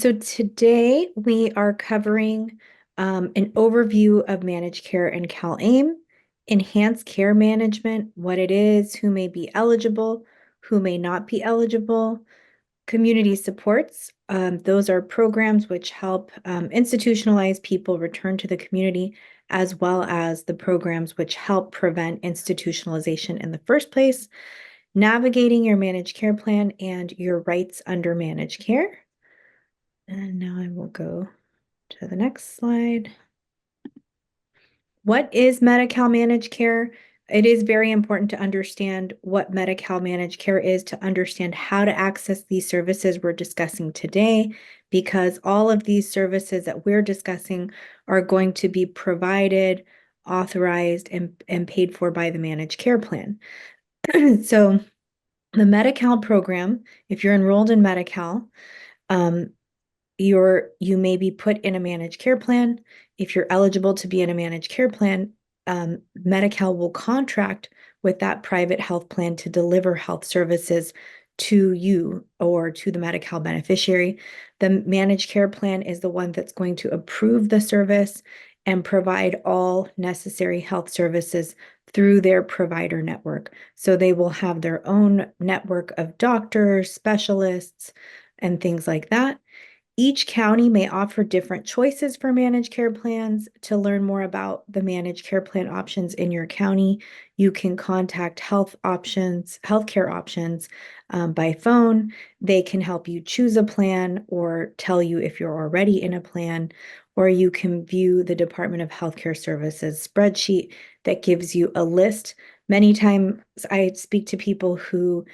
So today we are covering an overview of managed care and CalAim, enhanced care management, what it is, who may be eligible, who may not be eligible, community supports. Those are programs which help institutionalize people return to the community, as well as the programs which help prevent institutionalization in the first place, navigating your managed care plan and your rights under managed care. And now I will go to the next slide. What is Medi-Cal managed care? It is very important to understand what Medi-Cal managed care is, to understand how to access these services we're discussing today, because all of these services that we're discussing are going to be provided, authorized, and paid for by the managed care plan. So the Medi-Cal program, if you're enrolled in Medi-Cal, you may be put in a managed care plan. If you're eligible to be in a managed care plan, Medi-Cal will contract with that private health plan to deliver health services to you or to the Medi-Cal beneficiary. The managed care plan is the one that's going to approve the service and provide all necessary health services through their provider network. So they will have their own network of doctors, specialists, and things like that. Each county may offer different choices for managed care plans. To learn more about the managed care plan options in your county, you can contact healthcare options by phone. They can help you choose a plan or tell you if you're already in a plan, or you can view the Department of Healthcare Services spreadsheet that gives you a list. Many times I speak to people who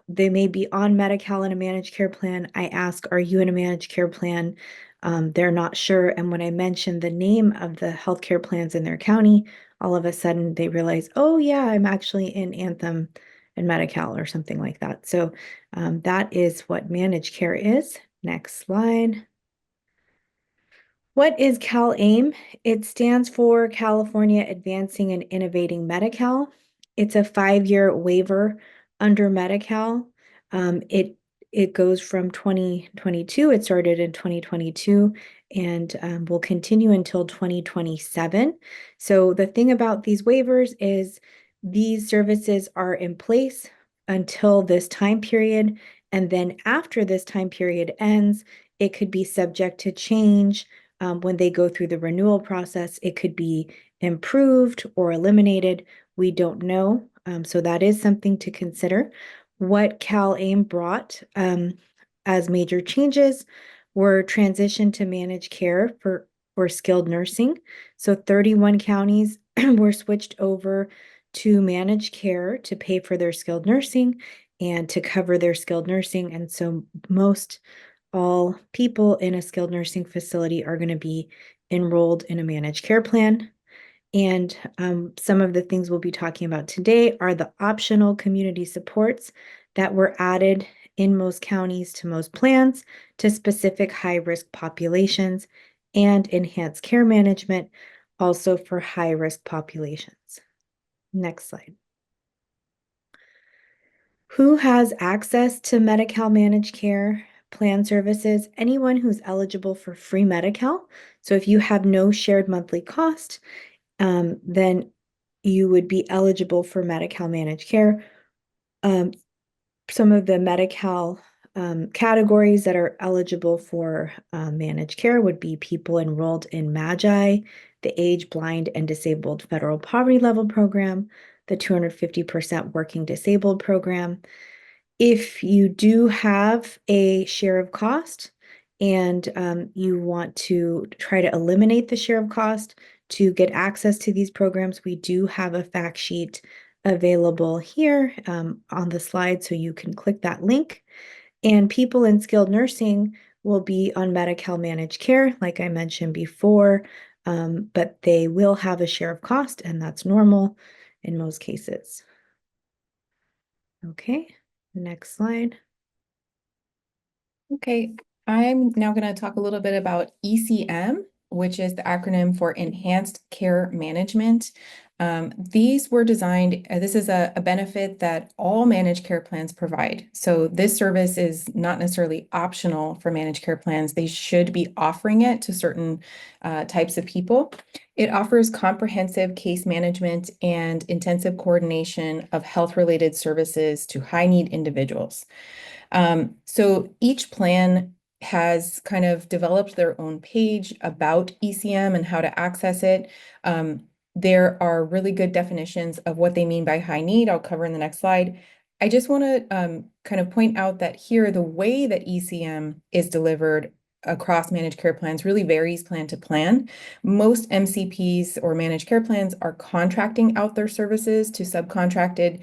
they may be on Medi-Cal in a managed care plan. I ask, are you in a managed care plan? They're not sure. And when I mention the name of the healthcare plans in their county, all of a sudden they realize, oh yeah, I'm actually in Anthem and Medi-Cal or something like that. So that is what managed care is. Next slide. What is CalAim? It stands for California Advancing and Innovating Medi-Cal. It's a 5-year waiver under Medi-Cal. It goes from 2022. It started in 2022 and will continue until 2027. So the thing about these waivers is these services are in place until this time period. And then after this time period ends, it could be subject to change. When they go through the renewal process, it could be improved or eliminated. We don't know. So that is something to consider. What CalAim brought as major changes were transition to managed care for skilled nursing. So 31 counties were switched over to managed care to pay for their skilled nursing and to cover their skilled nursing. And so all people in a skilled nursing facility are going to be enrolled in a managed care plan. And some of the things we'll be talking about today are the optional community supports that were added in most counties to most plans to specific high-risk populations, and enhanced care management also for high-risk populations. Next slide. Who has access to Medi-Cal managed care plan services? Anyone who's eligible for free Medi-Cal. So if you have no shared monthly cost, then you would be eligible for Medi-Cal managed care. Some of the Medi-Cal categories that are eligible for managed care would be people enrolled in MAGI, the Age, Blind, and Disabled Federal Poverty Level Program, the 250% Working Disabled Program. If you do have a share of cost and you want to try to eliminate the share of cost to get access to these programs, we do have a fact sheet available here on the slide, so you can click that link. And people in skilled nursing will be on Medi-Cal managed care, like I mentioned before, but they will have a share of cost, and that's normal in most cases. Okay, next slide. Okay, I'm now going to talk a little bit about ECM, which is the acronym for Enhanced Care Management. These were designed, this is a benefit that all managed care plans provide. So this service is not necessarily optional for managed care plans. They should be offering it to certain types of people. It offers comprehensive case management and intensive coordination of health-related services to high-need individuals. So each plan has kind of developed their own page about ECM and how to access it. There are really good definitions of what they mean by high need. I'll cover in the next slide. I just want to kind of point out that here, the way that ECM is delivered across managed care plans really varies plan to plan. Most MCPs or managed care plans are contracting out their services to subcontracted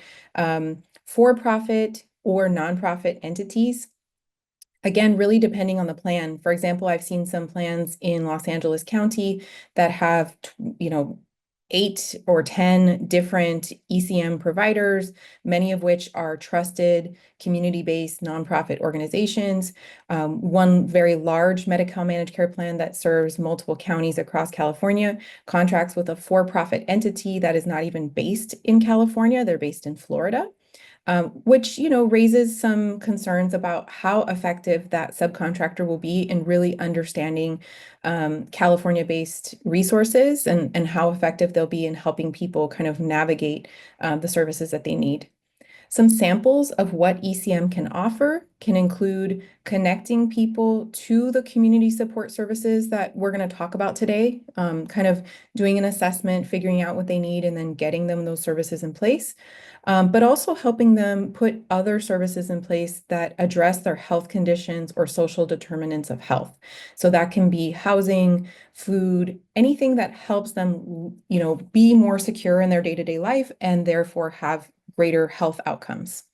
for-profit or nonprofit entities. Again, really depending on the plan. For example, I've seen some plans in Los Angeles County that have, 8 or 10 different ECM providers, many of which are trusted community-based nonprofit organizations. One very large Medi-Cal managed care plan that serves multiple counties across California contracts with a for-profit entity that is not even based in California. They're based in Florida. Which, raises some concerns about how effective that subcontractor will be in really understanding California-based resources and how effective they'll be in helping people kind of navigate the services that they need. Some samples of what ECM can offer can include connecting people to the community support services that we're going to talk about today, kind of doing an assessment, figuring out what they need, and then getting them those services in place, but also helping them put other services in place that address their health conditions or social determinants of health. So that can be housing, food, anything that helps them, be more secure in their day-to-day life and therefore have greater health outcomes.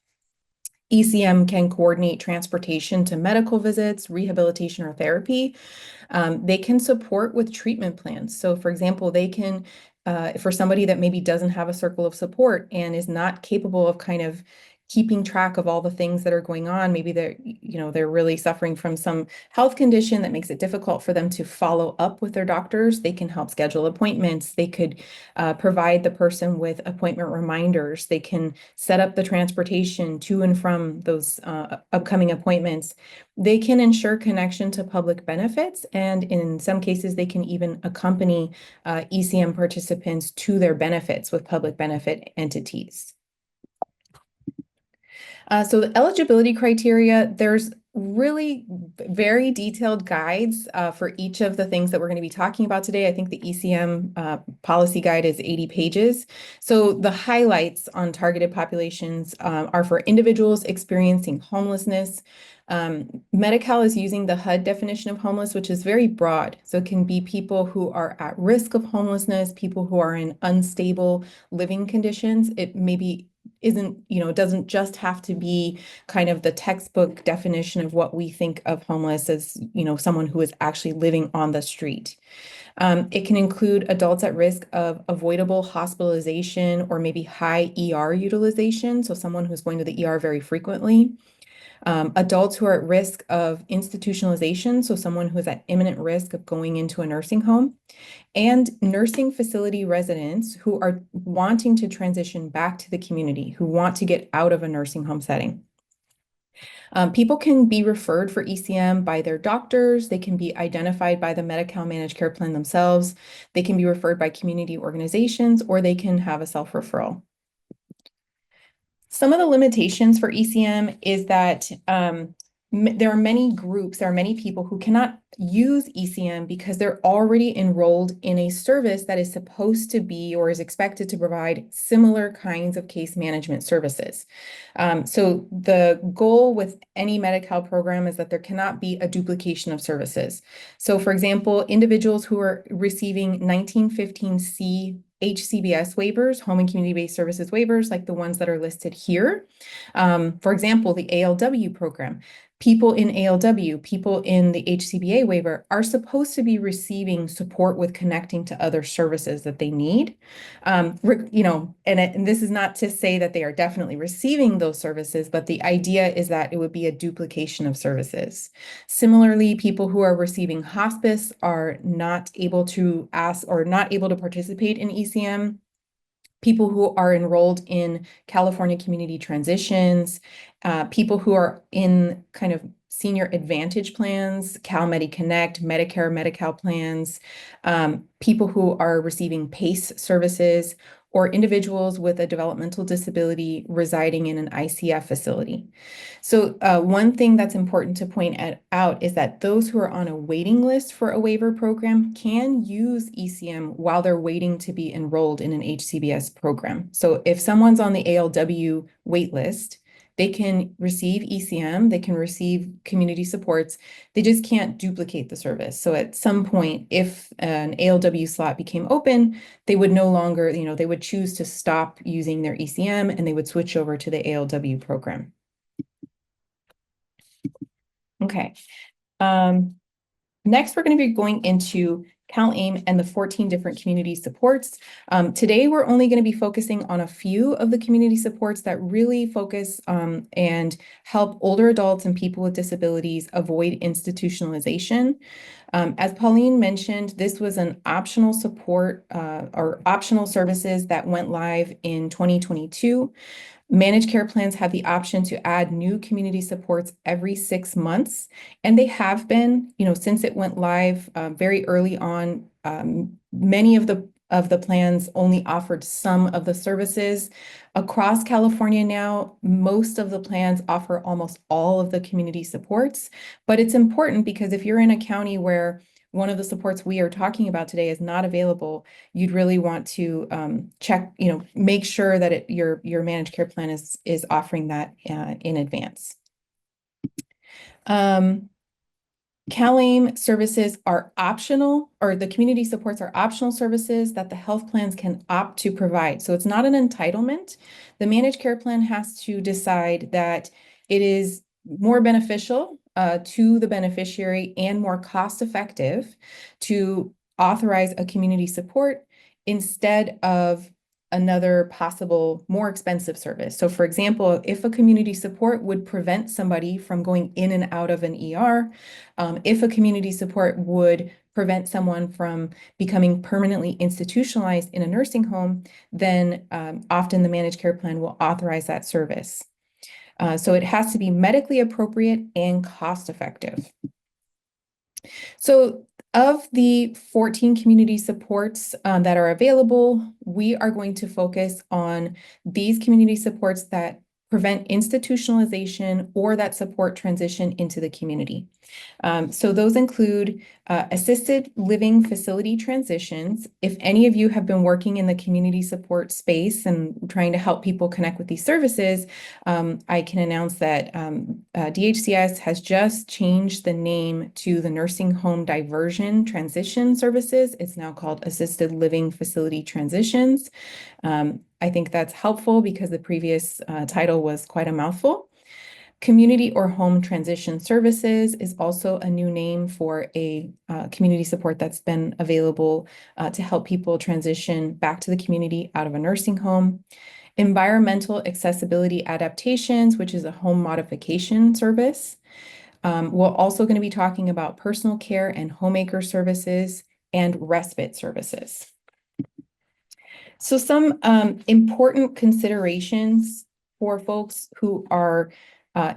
ECM can coordinate transportation to medical visits, rehabilitation, or therapy. They can support with treatment plans. So, for example, they can, for somebody that maybe doesn't have a circle of support and is not capable of kind of keeping track of all the things that are going on, maybe they're really suffering from some health condition that makes it difficult for them to follow up with their doctors. They can help schedule appointments. They could provide the person with appointment reminders. They can set up the transportation to and from those upcoming appointments. They can ensure connection to public benefits, and in some cases, they can even accompany ECM participants to their benefits with public benefit entities. So the eligibility criteria, there's really very detailed guides for each of the things that we're going to be talking about today. I think the ECM policy guide is 80 pages. So the highlights on targeted populations are for individuals experiencing homelessness. Medi-Cal is using the HUD definition of homeless, which is very broad. So it can be people who are at risk of homelessness, people who are in unstable living conditions. It maybe isn't, it doesn't just have to be kind of the textbook definition of what we think of homeless as, someone who is actually living on the street. It can include adults at risk of avoidable hospitalization or maybe high ER utilization, so someone who's going to the ER very frequently. Adults who are at risk of institutionalization, so someone who is at imminent risk of going into a nursing home, and nursing facility residents who are wanting to transition back to the community, who want to get out of a nursing home setting. People can be referred for ECM by their doctors. They can be identified by the Medi-Cal managed care plan themselves. They can be referred by community organizations, or they can have a self-referral. Some of the limitations for ECM is that there are many groups, there are many people who cannot use ECM because they're already enrolled in a service that is supposed to be or is expected to provide similar kinds of case management services. So the goal with any Medi-Cal program is that there cannot be a duplication of services. So for example, individuals who are receiving 1915C HCBS waivers, home and community-based services waivers, like the ones that are listed here. For example, the ALW program. People in ALW, people in the HCBA waiver are supposed to be receiving support with connecting to other services that they need. And this is not to say that they are definitely receiving those services, but the idea is that it would be a duplication of services. Similarly, people who are receiving hospice are not able to ask or not able to participate in ECM. people who are enrolled in California Community Transitions, people who are in kind of senior advantage plans, Medi-Connect, Medicare, Medi-Cal plans, people who are receiving PACE services, or individuals with a developmental disability residing in an ICF facility. So one thing that's important to point out is that those who are on a waiting list for a waiver program can use ECM while they're waiting to be enrolled in an HCBS program. So if someone's on the ALW wait list, they can receive ECM, they can receive community supports, they just can't duplicate the service. So at some point, if an ALW slot became open, they would no longer, they would choose to stop using their ECM and they would switch over to the ALW program. Okay. Next, we're going to be going into CalAim and the 14 different community supports. Today, we're only going to be focusing on a few of the community supports that really focus and help older adults and people with disabilities avoid institutionalization. As Pauline mentioned, this was an optional support or optional services that went live in 2022. Managed care plans have the option to add new community supports every 6 months, and they have been, since it went live very early on. Many of the plans only offered some of the services. Across California now, most of the plans offer almost all of the community supports, but it's important because if you're in a county where one of the supports we are talking about today is not available, you'd really want to check, make sure that your managed care plan is offering that in advance. CalAim services are optional, or the community supports are optional services that the health plans can opt to provide. So it's not an entitlement. The managed care plan has to decide that it is more beneficial to the beneficiary and more cost effective to authorize a community support instead of another possible more expensive service. So for example, if a community support would prevent somebody from going in and out of an ER, if a community support would prevent someone from becoming permanently institutionalized in a nursing home, then often the managed care plan will authorize that service. So it has to be medically appropriate and cost effective. So of the 14 community supports that are available, we are going to focus on these community supports that prevent institutionalization or that support transition into the community. So those include assisted living facility transitions. If any of you have been working in the community support space and trying to help people connect with these services, I can announce that DHCS has just changed the name to the Nursing Home Diversion Transition Services. It's now called Assisted Living Facility Transitions. I think that's helpful because the previous title was quite a mouthful. Community or home transition services is also a new name for a community support that's been available to help people transition back to the community out of a nursing home. Environmental accessibility adaptations, which is a home modification service. We're also going to be talking about personal care and homemaker services and respite services. So some important considerations for folks who are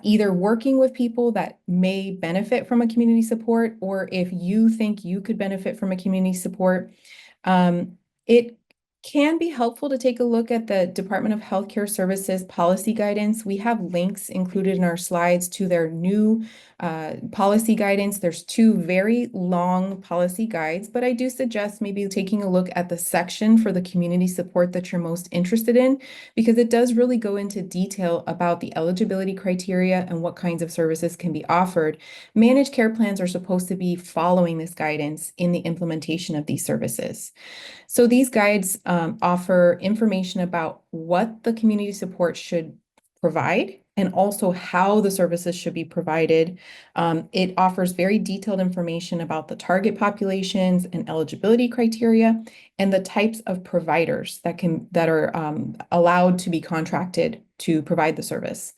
either working with people that may benefit from a community support, or if you think you could benefit from a community support, it can be helpful to take a look at the Department of Healthcare Services policy guidance. We have links included in our slides to their new policy guidance. There's 2 very long policy guides, but I do suggest maybe taking a look at the section for the community support that you're most interested in, because it does really go into detail about the eligibility criteria and what kinds of services can be offered. Managed care plans are supposed to be following this guidance in the implementation of these services. So these guides offer information about what the community support should provide and also how the services should be provided. It offers very detailed information about the target populations and eligibility criteria and the types of providers that are allowed to be contracted to provide the service.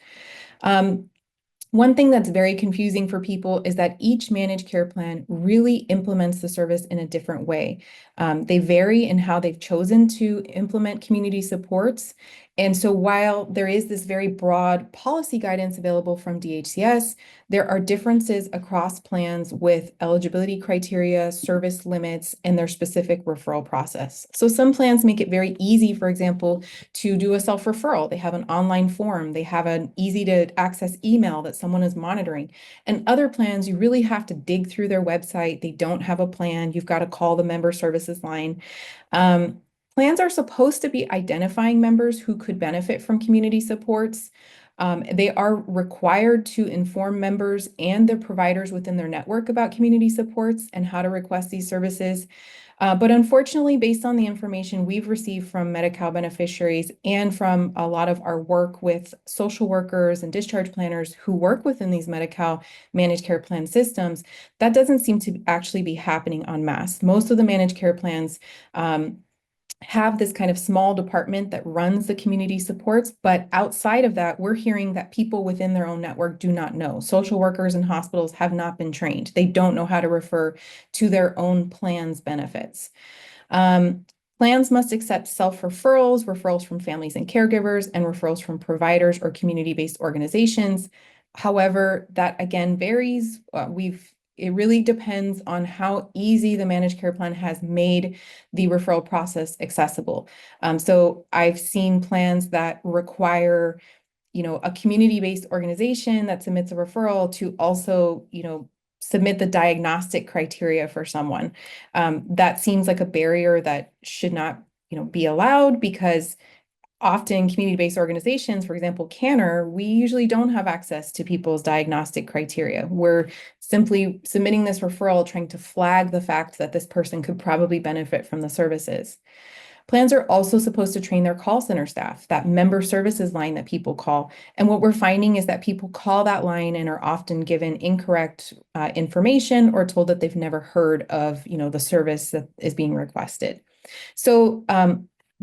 One thing that's very confusing for people is that each managed care plan really implements the service in a different way. They vary in how they've chosen to implement community supports. And so while there is this very broad policy guidance available from DHCS, there are differences across plans with eligibility criteria, service limits, and their specific referral process. So some plans make it very easy, for example, to do a self-referral. They have an online form. They have an easy to access email that someone is monitoring. And other plans, you really have to dig through their website. They don't have a plan. You've got to call the member services line. Um, Plans are supposed to be identifying members who could benefit from community supports. They are required to inform members and their providers within their network about community supports and how to request these services. But unfortunately, based on the information we've received from Medi-Cal beneficiaries and from a lot of our work with social workers and discharge planners who work within these Medi-Cal managed care plan systems, that doesn't seem to actually be happening en masse. Most of the managed care plans have this kind of small department that runs the community supports, but outside of that, we're hearing that people within their own network do not know. Social workers and hospitals have not been trained. They don't know how to refer to their own plan's benefits. Um, Plans must accept self-referrals, referrals from families and caregivers, and referrals from providers or community-based organizations. However, that again varies. It really depends on how easy the managed care plan has made the referral process accessible. So I've seen plans that require, a community-based organization that submits a referral to also, submit the diagnostic criteria for someone. That seems like a barrier that should not, be allowed because often community-based organizations, for example, CANHR, we usually don't have access to people's diagnostic criteria. We're simply submitting this referral, trying to flag the fact that this person could probably benefit from the services. Plans are also supposed to train their call center staff, that member services line that people call. And what we're finding is that people call that line and are often given incorrect information or told that they've never heard of, the service that is being requested. So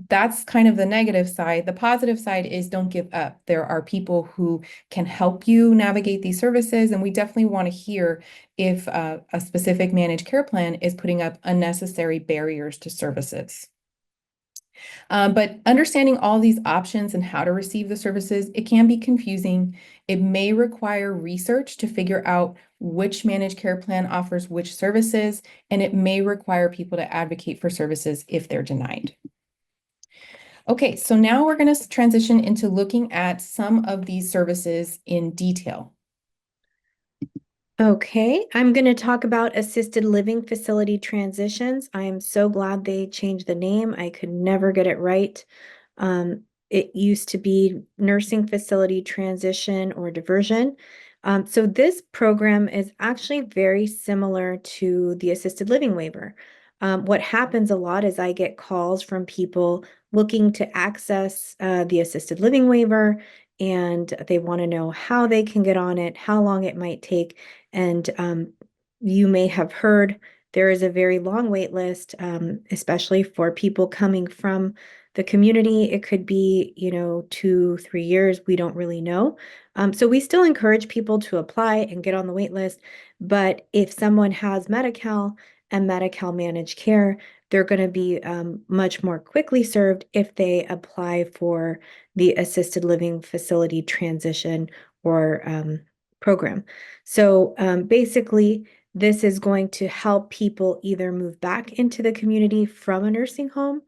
that's kind of the negative side. The positive side is don't give up. There are people who can help you navigate these services, and we definitely want to hear if a specific managed care plan is putting up unnecessary barriers to services. But understanding all these options and how to receive the services, it can be confusing. It may require research to figure out which managed care plan offers which services, and it may require people to advocate for services if they're denied. Okay, so now we're going to transition into looking at some of these services in detail. Okay, I'm going to talk about assisted living facility transitions. I am so glad they changed the name. I could never get it right. It used to be nursing facility transition or diversion. So this program is actually very similar to the assisted living waiver. What happens a lot is I get calls from people looking to access the assisted living waiver, and they want to know how they can get on it, how long it might take. And you may have heard there is a very long wait list, especially for people coming from the community. It could be, 2, 3 years. We don't really know. So we still encourage people to apply and get on the wait list. But if someone has Medi-Cal and Medi-Cal managed care, they're going to be much more quickly served if they apply for the assisted living facility transition or program. So basically, this is going to help people either move back into the community from a nursing home,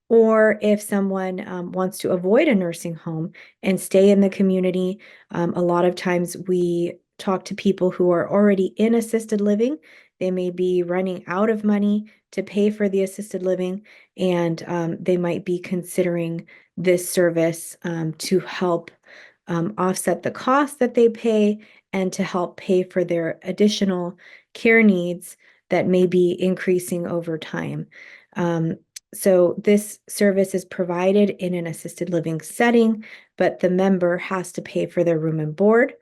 or if someone wants to avoid a nursing home and stay in the community. A lot of times we talk to people who are already in assisted living. They may be running out of money to pay for the assisted living, and they might be considering this service to help offset the cost that they pay and to help pay for their additional care needs that may be increasing over time. So this service is provided in an assisted living setting, but the member has to pay for their room and board.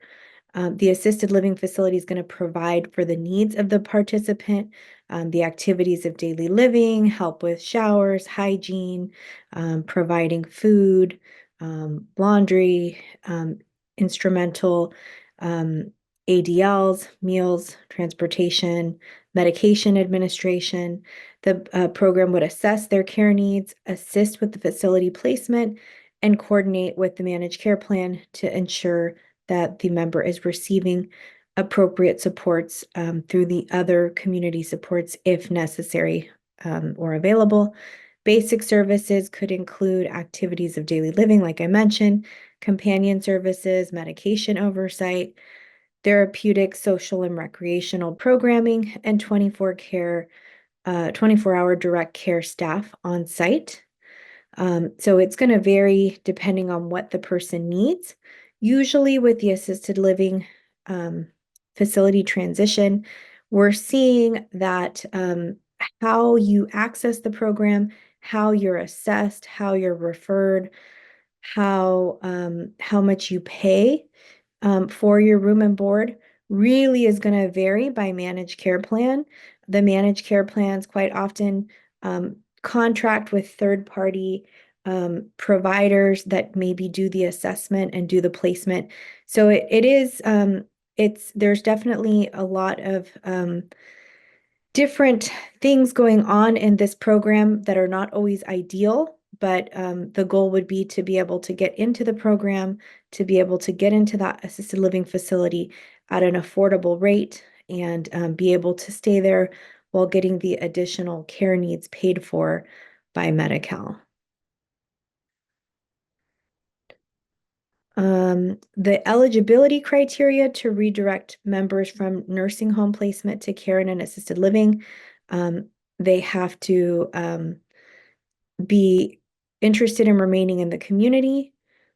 The assisted living facility is going to provide for the needs of the participant, the activities of daily living, help with showers, hygiene, providing food, laundry, instrumental ADLs, meals, transportation, medication administration. The program would assess their care needs, assist with the facility placement, and coordinate with the managed care plan to ensure that the member is receiving appropriate supports through the other community supports if necessary or available. Basic services could include activities of daily living, like I mentioned, companion services, medication oversight, therapeutic, social, and recreational programming, and 24-hour direct care staff on site. So it's going to vary depending on what the person needs. Usually with the assisted living facility transition, we're seeing that how you access the program, how you're assessed, how you're referred, how much you pay for your room and board really is going to vary by managed care plan. The managed care plans quite often contract with third-party providers that maybe do the assessment and do the placement. So it is there's definitely a lot of different things going on in this program that are not always ideal, but the goal would be to be able to get into the program, to be able to get into that assisted living facility at an affordable rate and be able to stay there while getting the additional care needs paid for by Medi-Cal. The eligibility criteria to redirect members from nursing home placement to care in an assisted living, they have to be interested in remaining in the community,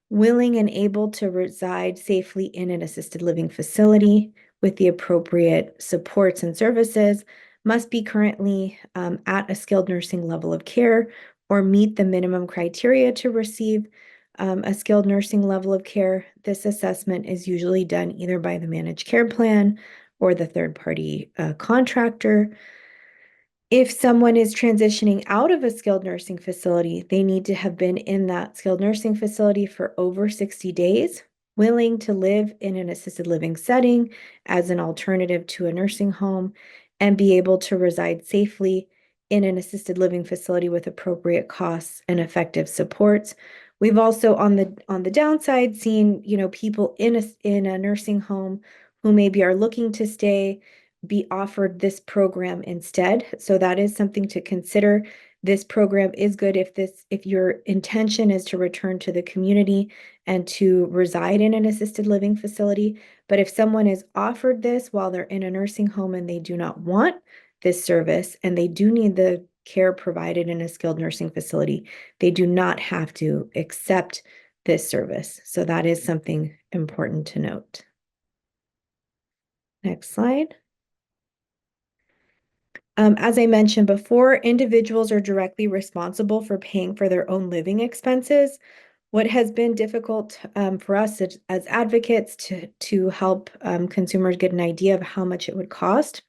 willing and able to reside safely in an assisted living facility with the appropriate supports and services, must be currently at a skilled nursing level of care or meet the minimum criteria to receive a skilled nursing level of care. This assessment is usually done either by the managed care plan or the third-party contractor. If someone is transitioning out of a skilled nursing facility, they need to have been in that skilled nursing facility for over 60 days, willing to live in an assisted living setting as an alternative to a nursing home, and be able to reside safely in an assisted living facility with appropriate costs and effective supports. We've also on the downside seen, people in a nursing home who maybe are looking to stay be offered this program instead. So that is something to consider. This program is good if your intention is to return to the community and to reside in an assisted living facility. But if someone is offered this while they're in a nursing home and they do not want this service and they do need the care provided in a skilled nursing facility, they do not have to accept this service. So that is something important to note. Next slide. As I mentioned before, individuals are directly responsible for paying for their own living expenses. What has been difficult for us as advocates to help consumers get an idea of how much it would cost.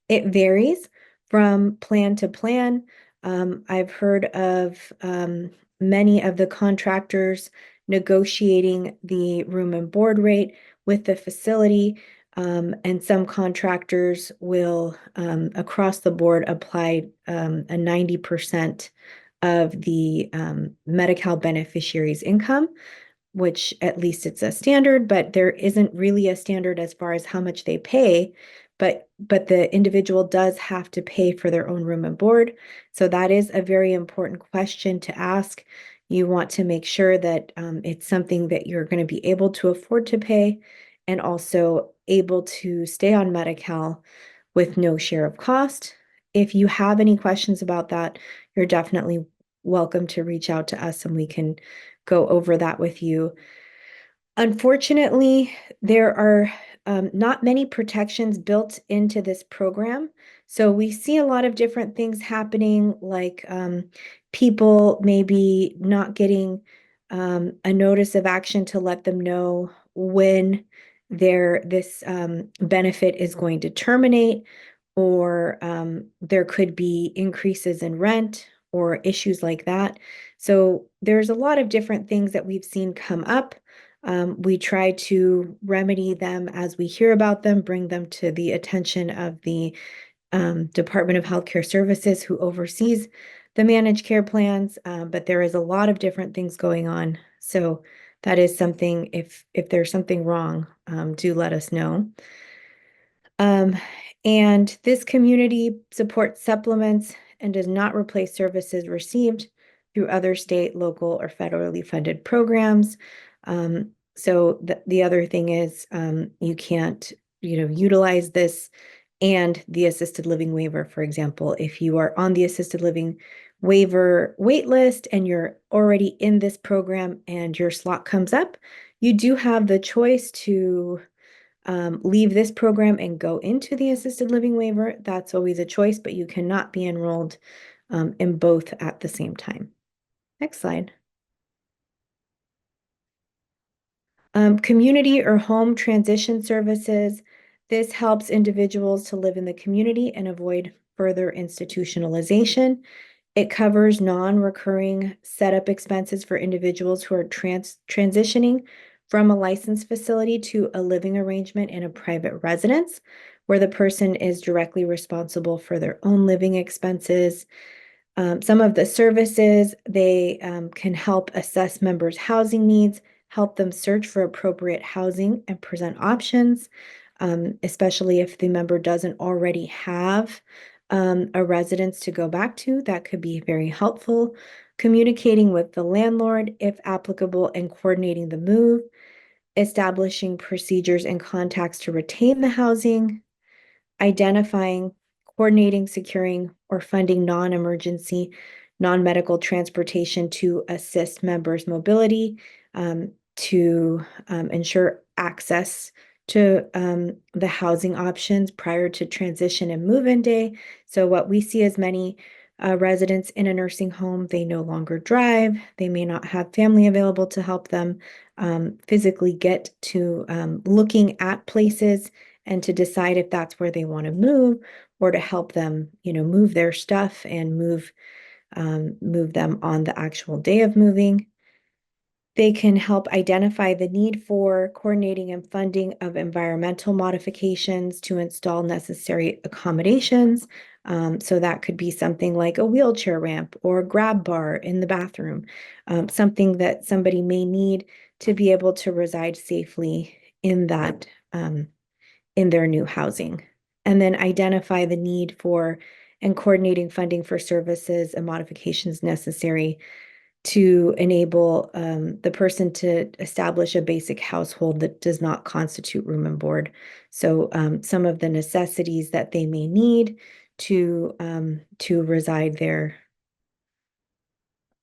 It varies from plan to plan. I've heard of many of the contractors negotiating the room and board rate with the facility, and some contractors will, across the board, apply a 90% of the Medi-Cal beneficiary's income, which at least it's a standard, but there isn't really a standard as far as how much they pay. But the individual does have to pay for their own room and board. So that is a very important question to ask. You want to make sure that it's something that you're going to be able to afford to pay and also able to stay on Medi-Cal with no share of cost. If you have any questions about that, you're definitely welcome to reach out to us and we can go over that with you. Unfortunately, there are not many protections built into this program. So we see a lot of different things happening, like people maybe not getting a notice of action to let them know when this benefit is going to terminate, or there could be increases in rent or issues like that. So there's a lot of different things that we've seen come up. We try to remedy them as we hear about them, bring them to the attention of the Department of Healthcare Services, who oversees the managed care plans. But there is a lot of different things going on. So that is something, if there's something wrong, do let us know. Um, and this community supports supplements and does not replace services received through other state, local, or federally funded programs. So the other thing is, you can't, utilize this and the assisted living waiver. For example, if you are on the assisted living waiver wait list and you're already in this program and your slot comes up, you do have the choice to leave this program and go into the assisted living waiver. That's always a choice, but you cannot be enrolled in both at the same time. Next slide. Community or home transition services. This helps individuals to live in the community and avoid further institutionalization. It covers non-recurring setup expenses for individuals who are transitioning from a licensed facility to a living arrangement in a private residence, where the person is directly responsible for their own living expenses. Some of the services, they can help assess members' housing needs, help them search for appropriate housing and present options, especially if the member doesn't already have a residence to go back to. That could be very helpful. Communicating with the landlord, if applicable, and coordinating the move, establishing procedures and contacts to retain the housing, identifying, coordinating, securing, or funding non-emergency, non-medical transportation to assist members' mobility, to ensure access to the housing options prior to transition and move-in day. So what we see is many residents in a nursing home, they no longer drive, they may not have family available to help them physically get to looking at places and to decide if that's where they want to move, or to help them, move their stuff and move them on the actual day of moving. They can help identify the need for coordinating and funding of environmental modifications to install necessary accommodations. So that could be something like a wheelchair ramp or a grab bar in the bathroom, something that somebody may need to be able to reside safely in that in their new housing. And then identify the need for and coordinating funding for services and modifications necessary to enable the person to establish a basic household that does not constitute room and board. So some of the necessities that they may need to reside there.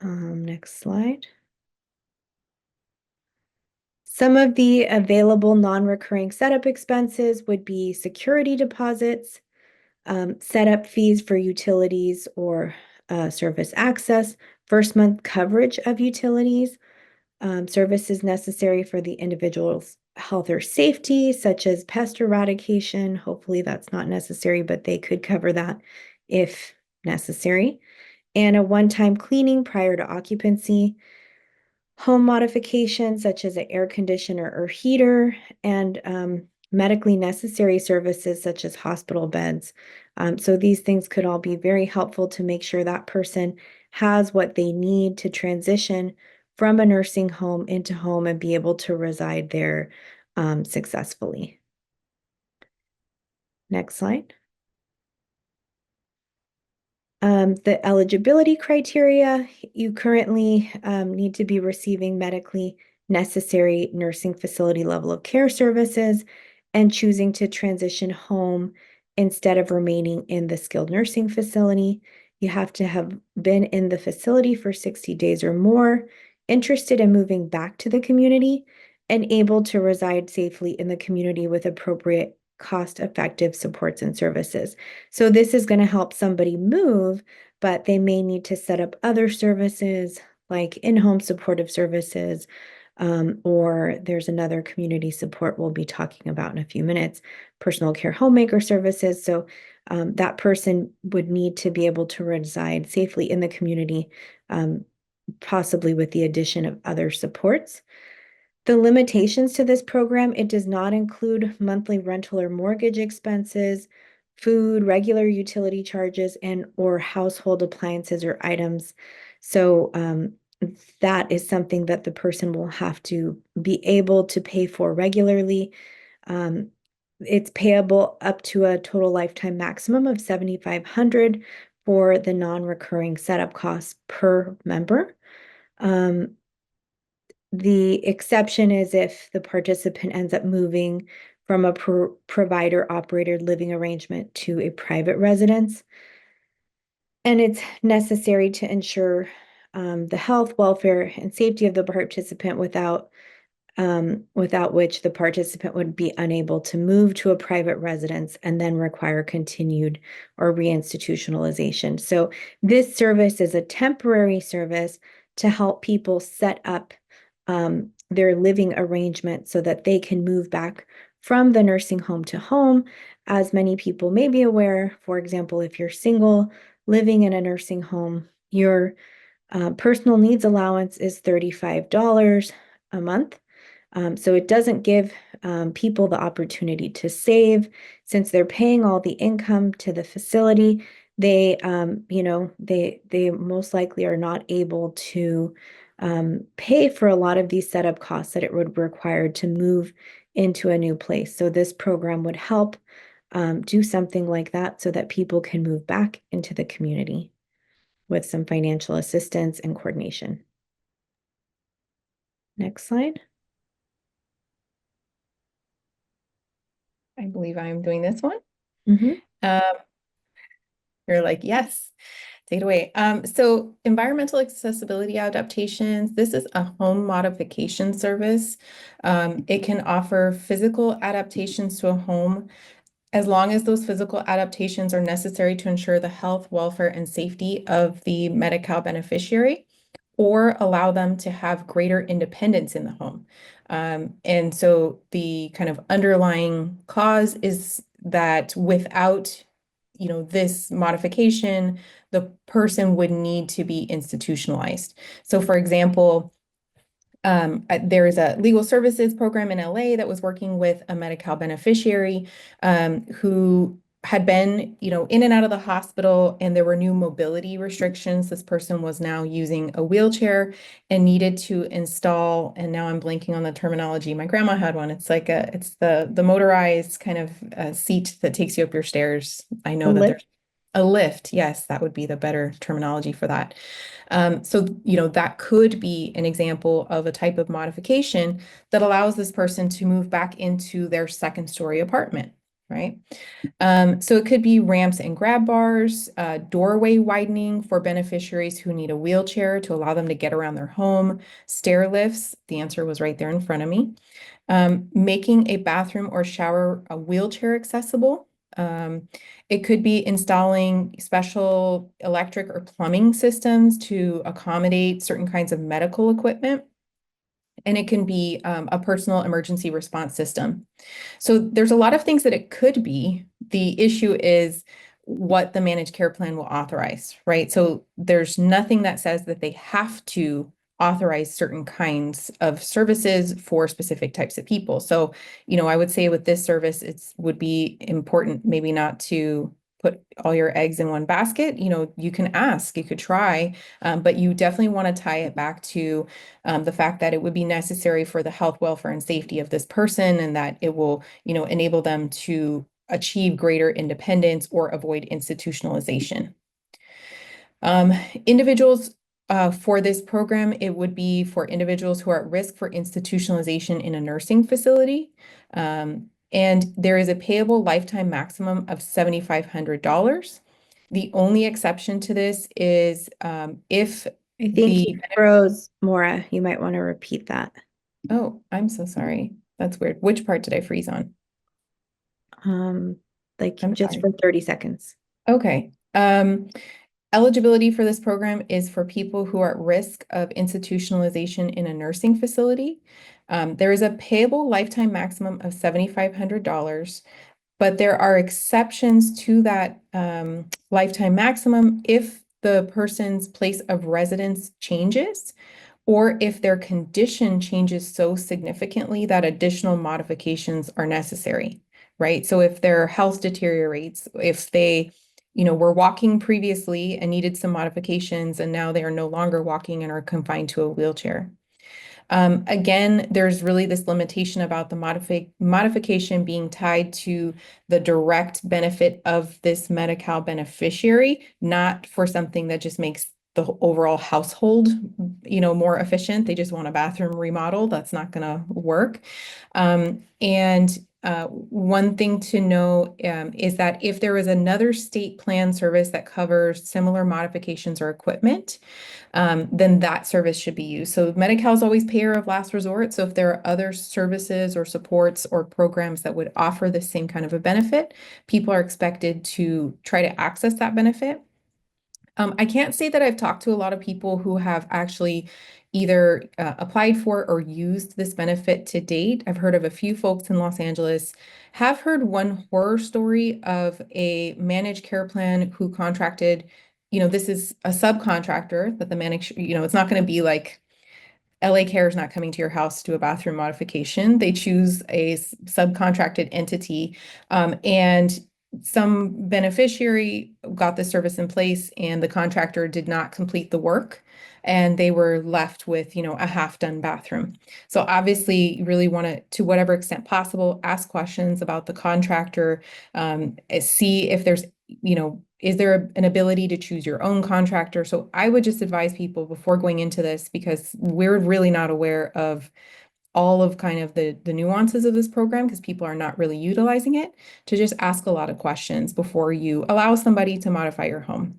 Next slide. Some of the available non-recurring setup expenses would be security deposits, setup fees for utilities or service access, first month coverage of utilities, services necessary for the individual's health or safety, such as pest eradication. Hopefully that's not necessary, but they could cover that if necessary. And a one-time cleaning prior to occupancy, home modifications such as an air conditioner or heater, and medically necessary services such as hospital beds. So these things could all be very helpful to make sure that person has what they need to transition from a nursing home into home and be able to reside there successfully. Next slide. The eligibility criteria, you currently need to be receiving medically necessary nursing facility level of care services and choosing to transition home instead of remaining in the skilled nursing facility. You have to have been in the facility for 60 days or more, interested in moving back to the community, and able to reside safely in the community with appropriate cost-effective supports and services. So this is going to help somebody move, but they may need to set up other services like in-home supportive services, or there's another community support we'll be talking about in a few minutes, personal care homemaker services. So that person would need to be able to reside safely in the community, possibly with the addition of other supports. The limitations to this program, it does not include monthly rental or mortgage expenses, food, regular utility charges, and or household appliances or items. So that is something that the person will have to be able to pay for regularly. Um, it's payable up to a total lifetime maximum of $7,500 for the non-recurring setup costs per member. Um, the exception is if the participant ends up moving from a provider operated living arrangement to a private residence. And it's necessary to ensure the health, welfare, and safety of the participant without which the participant would be unable to move to a private residence and then require continued or reinstitutionalization. So this service is a temporary service to help people set up their living arrangement so that they can move back from the nursing home to home. As many people may be aware, for example, if you're single living in a nursing home, your personal needs allowance is $35 a month. So it doesn't give people the opportunity to save since they're paying all the income to the facility. They most likely are not able to pay for a lot of these setup costs that it would require to move into a new place. So this program would help do something like that so that people can move back into the community with some financial assistance and coordination. Next slide. I believe I'm doing this one. Mhm. Um, you're like, yes, take it away. So environmental accessibility adaptations, this is a home modification service. It can offer physical adaptations to a home as long as those physical adaptations are necessary to ensure the health, welfare, and safety of the Medi-Cal beneficiary, or allow them to have greater independence in the home. And so the kind of underlying cause is that without, this modification, the person would need to be institutionalized. So for example, there is a legal services program in LA that was working with a Medi-Cal beneficiary who had been, in and out of the hospital, and there were new mobility restrictions. This person was now using a wheelchair and needed to install, and now I'm blanking on the terminology. My grandma had one. It's the motorized kind of seat that takes you up your stairs. I A know that lift. there's a lift. Yes, that would be the better terminology for that. So, that could be an example of a type of modification that allows this person to move back into their second story apartment, right? So it could be ramps and grab bars, doorway widening for beneficiaries who need a wheelchair to allow them to get around their home, stair lifts. The answer was right there in front of me. Making a bathroom or shower wheelchair accessible. Um, it could be installing special electric or plumbing systems to accommodate certain kinds of medical equipment. And it can be a personal emergency response system. So there's a lot of things that it could be. The issue is what the managed care plan will authorize, right? So there's nothing that says that they have to authorize certain kinds of services for specific types of people. So, I would say with this service, it would be important maybe not to put all your eggs in one basket. You can ask, you could try, but you definitely want to tie it back to the fact that it would be necessary for the health, welfare, and safety of this person, and that it will, enable them to achieve greater independence or avoid institutionalization. Individuals for this program, it would be for individuals who are at risk for institutionalization in a nursing facility. And there is a payable lifetime maximum of $7,500. The only exception to this is if I think you the froze, Maura. You might want to repeat that. Oh, I'm so sorry. That's weird. Which part did I freeze on? Um, like I'm just sorry. for 30 seconds. Okay. Eligibility for this program is for people who are at risk of institutionalization in a nursing facility. There is a payable lifetime maximum of $7,500, but there are exceptions to that lifetime maximum if the person's place of residence changes, or if their condition changes so significantly that additional modifications are necessary, right? So if their health deteriorates, if they, were walking previously and needed some modifications, and now they are no longer walking and are confined to a wheelchair. Again, there's really this limitation about the modification being tied to the direct benefit of this Medi-Cal beneficiary, not for something that just makes the overall household, more efficient. They just want a bathroom remodel. That's not going to work. And one thing to know is that if there is another state plan service that covers similar modifications or equipment, then that service should be used. So Medi-Cal is always payer of last resort. So if there are other services or supports or programs that would offer the same kind of a benefit, people are expected to try to access that benefit. I can't say that I've talked to a lot of people who have actually either applied for or used this benefit to date. I've heard of a few folks in Los Angeles, have heard one horror story of a managed care plan who contracted, this is a subcontractor that the managed, it's not going to be like LA Care is not coming to your house to do a bathroom modification. They choose a subcontracted entity, and some beneficiary got the service in place, and the contractor did not complete the work, and they were left with, a half-done bathroom. So obviously, you really want to whatever extent possible, ask questions about the contractor, see if there's is there an ability to choose your own contractor? So I would just advise people before going into this, because we're really not aware of all of kind of the nuances of this program because people are not really utilizing it, to just ask a lot of questions before you allow somebody to modify your home.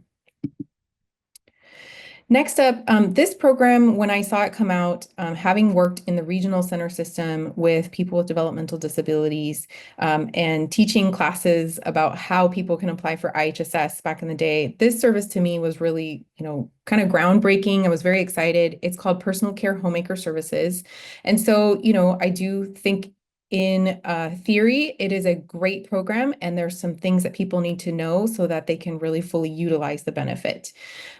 Next up, this program, when I saw it come out, having worked in the regional center system with people with developmental disabilities, and teaching classes about how people can apply for IHSS back in the day, this service to me was really, kind of groundbreaking. I was very excited. It's called Personal Care Homemaker Services. And so, I do think in theory, it is a great program, and there's some things that people need to know so that they can really fully utilize the benefit.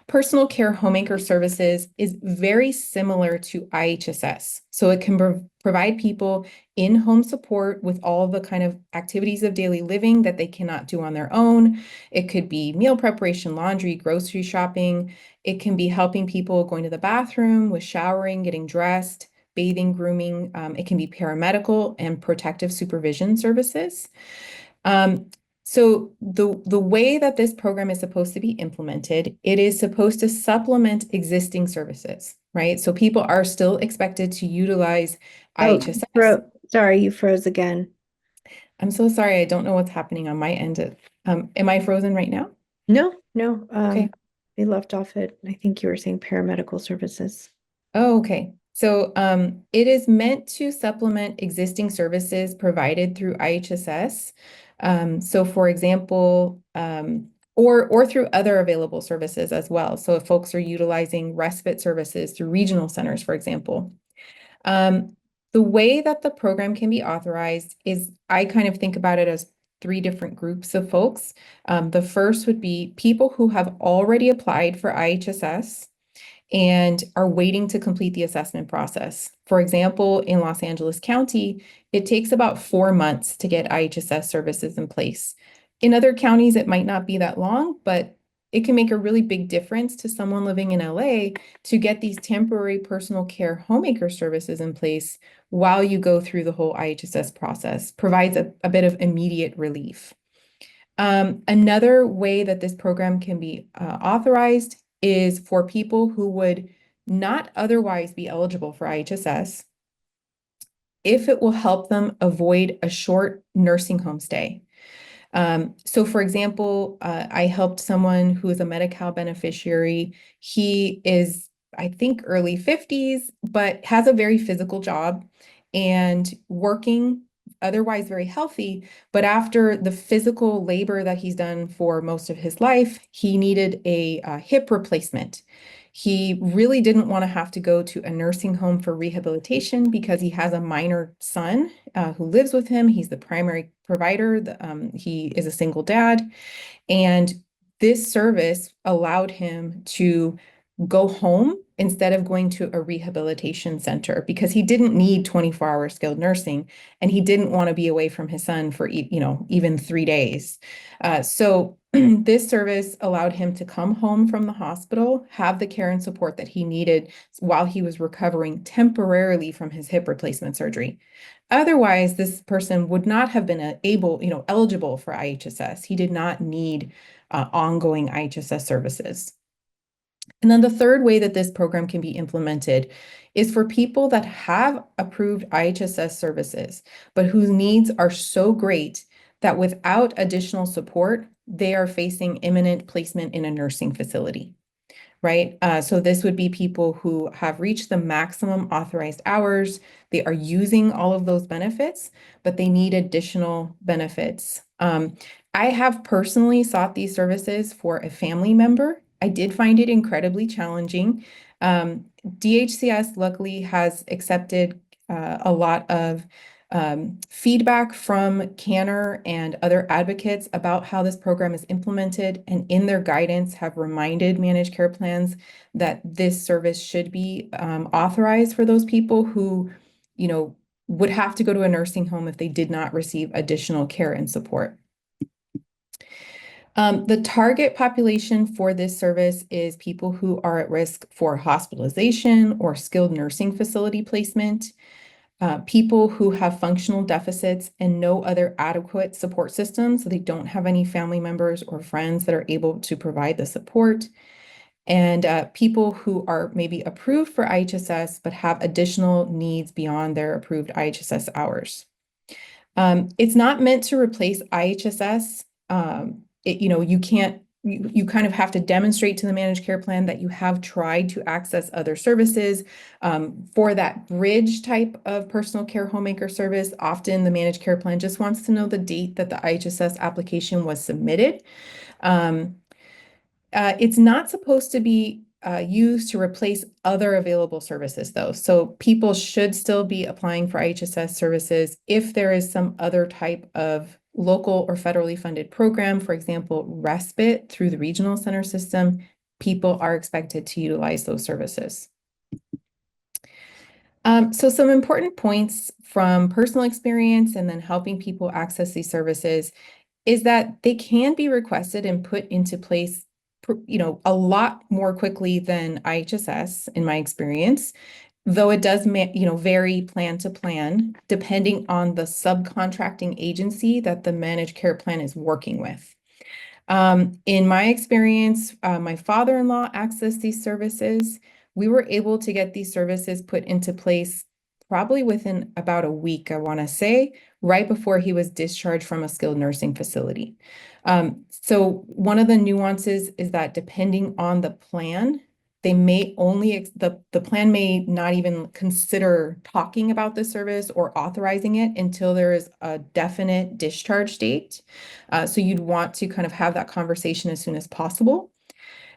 Personal Care Homemaker Services is very similar to IHSS. So it can provide people in-home support with all the kind of activities of daily living that they cannot do on their own. It could be meal preparation, laundry, grocery shopping. It can be helping people going to the bathroom, with showering, getting dressed, bathing, grooming. It can be paramedical and protective supervision services. So the way that this program is supposed to be implemented, it is supposed to supplement existing services, right? So people are still expected to utilize Oh, IHSS. sorry, you froze again. I'm so sorry, I don't know what's happening on my end. Am I frozen right now? No, no, Okay. they left off at, I think you were saying paramedical services. Oh, okay. So it is meant to supplement existing services provided through IHSS. So for example, or through other available services as well. So if folks are utilizing respite services through regional centers, for example. Um, the way that the program can be authorized is, I kind of think about it as three different groups of folks. The first would be people who have already applied for IHSS and are waiting to complete the assessment process. For example, in Los Angeles County, it takes about 4 months to get IHSS services in place. In other counties, it might not be that long, but it can make a really big difference to someone living in LA to get these temporary personal care homemaker services in place while you go through the whole IHSS process. Provides a bit of immediate relief. Another way that this program can be authorized is for people who would not otherwise be eligible for IHSS if it will help them avoid a short nursing home stay. So for example, I helped someone who is a Medi-Cal beneficiary. He is, I think, early 50s, but has a very physical job and working, otherwise very healthy. But after the physical labor that he's done for most of his life, he needed a hip replacement. He really didn't want to have to go to a nursing home for rehabilitation because he has a minor son who lives with him. He's the primary provider. He is a single dad. And this service allowed him to go home instead of going to a rehabilitation center because he didn't need 24-hour skilled nursing and he didn't want to be away from his son for even 3 days. So this service allowed him to come home from the hospital, have the care and support that he needed while he was recovering temporarily from his hip replacement surgery. Otherwise, this person would not have been eligible for IHSS. He did not need ongoing IHSS services. And then the third way that this program can be implemented is for people that have approved IHSS services, but whose needs are so great that without additional support, they are facing imminent placement in a nursing facility, right? So this would be people who have reached the maximum authorized hours. They are using all of those benefits, but they need additional benefits. I have personally sought these services for a family member. I did find it incredibly challenging. DHCS luckily has accepted a lot of feedback from CANHR and other advocates about how this program is implemented, and in their guidance have reminded managed care plans that this service should be authorized for those people who, would have to go to a nursing home if they did not receive additional care and support. The target population for this service is people who are at risk for hospitalization or skilled nursing facility placement, people who have functional deficits and no other adequate support systems, so they don't have any family members or friends that are able to provide the support, and people who are maybe approved for IHSS but have additional needs beyond their approved IHSS hours. It's not meant to replace IHSS. You can't, you kind of have to demonstrate to the managed care plan that you have tried to access other services. For that bridge type of personal care homemaker service, often the managed care plan just wants to know the date that the IHSS application was submitted. It's not supposed to be used to replace other available services, though. So people should still be applying for IHSS services if there is some other type of local or federally funded program, for example, respite through the regional center system. People are expected to utilize those services. So some important points from personal experience and then helping people access these services is that they can be requested and put into place, a lot more quickly than IHSS in my experience, though it does, vary plan to plan depending on the subcontracting agency that the managed care plan is working with. In my experience, my father-in-law accessed these services. We were able to get these services put into place probably within about a week, I want to say, right before he was discharged from a skilled nursing facility. So one of the nuances is that depending on the plan, they may only, the plan may not even consider talking about the service or authorizing it until there is a definite discharge date. So you'd want to kind of have that conversation as soon as possible.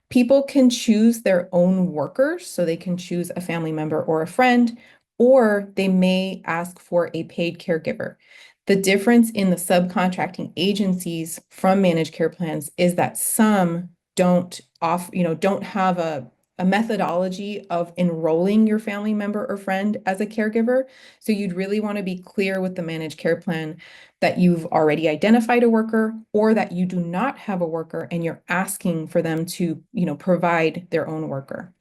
People can choose their own workers, so they can choose a family member or a friend, or they may ask for a paid caregiver. The difference in the subcontracting agencies from managed care plans is that some don't have a methodology of enrolling your family member or friend as a caregiver. So you'd really want to be clear with the managed care plan that you've already identified a worker or that you do not have a worker and you're asking for them to, provide their own worker.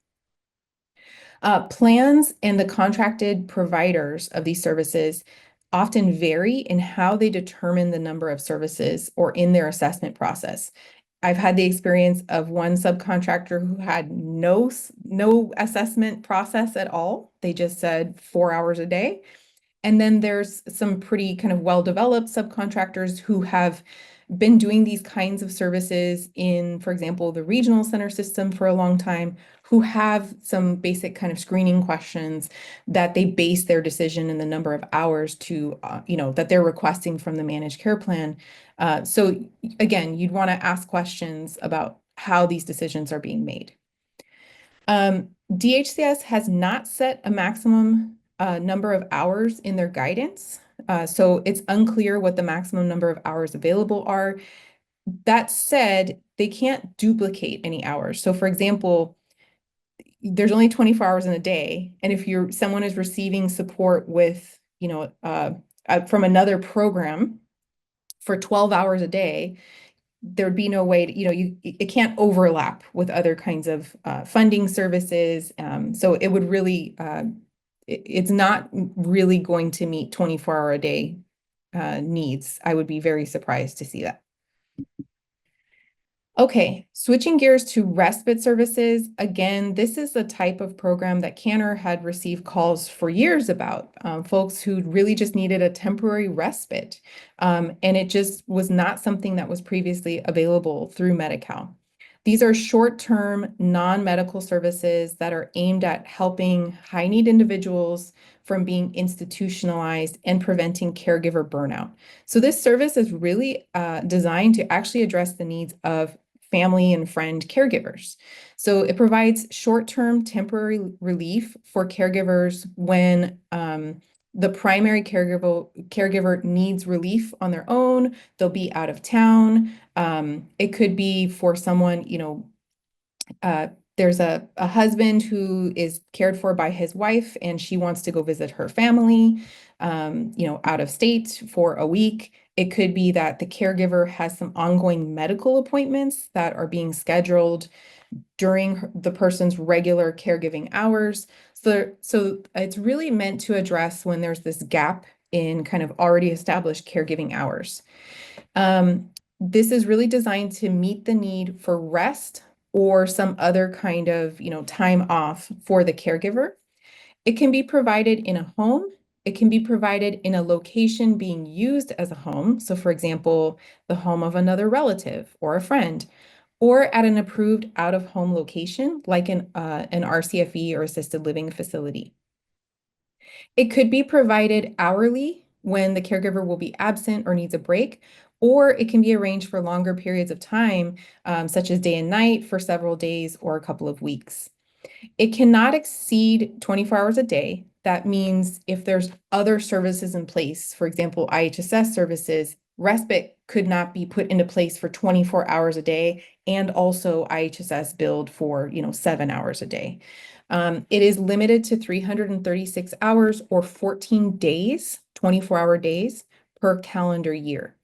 Plans and the contracted providers of these services often vary in how they determine the number of services or in their assessment process. I've had the experience of one subcontractor who had no assessment process at all. They just said 4 hours a day. And then there's some pretty kind of well-developed subcontractors who have been doing these kinds of services in, for example, the regional center system for a long time, who have some basic kind of screening questions that they base their decision in the number of hours to, that they're requesting from the managed care plan. So again, you'd want to ask questions about how these decisions are being made. DHCS has not set a maximum number of hours in their guidance. So it's unclear what the maximum number of hours available are. That said, they can't duplicate any hours. So for example, there's only 24 hours in a day. And if someone is receiving support with, from another program for 12 hours a day, there'd be no way to, it can't overlap with other kinds of funding services. So it would really, it's not really going to meet 24-hour a day needs. I would be very surprised to see that. Okay, switching gears to respite services. Again, this is the type of program that CANHR had received calls for years about, folks who really just needed a temporary respite. And it just was not something that was previously available through Medi-Cal. These are short-term, non-medical services that are aimed at helping high-need individuals from being institutionalized and preventing caregiver burnout. So this service is really designed to actually address the needs of family and friend caregivers. So it provides short-term temporary relief for caregivers when the primary caregiver needs relief on their own, they'll be out of town. It could be for someone, there's a husband who is cared for by his wife and she wants to go visit her family, out of state for a week. It could be that the caregiver has some ongoing medical appointments that are being scheduled during the person's regular caregiving hours. So it's really meant to address when there's this gap in kind of already established caregiving hours. This is really designed to meet the need for rest or some other kind of, time off for the caregiver. It can be provided in a home. It can be provided in a location being used as a home. So for example, the home of another relative or a friend, or at an approved out-of-home location like an RCFE or assisted living facility. It could be provided hourly when the caregiver will be absent or needs a break, or it can be arranged for longer periods of time, such as day and night for several days or a couple of weeks. It cannot exceed 24 hours a day. That means if there's other services in place, for example, IHSS services, respite could not be put into place for 24 hours a day and also IHSS billed for, 7 hours a day. It is limited to 336 hours or 14 days, 24-hour days per calendar year.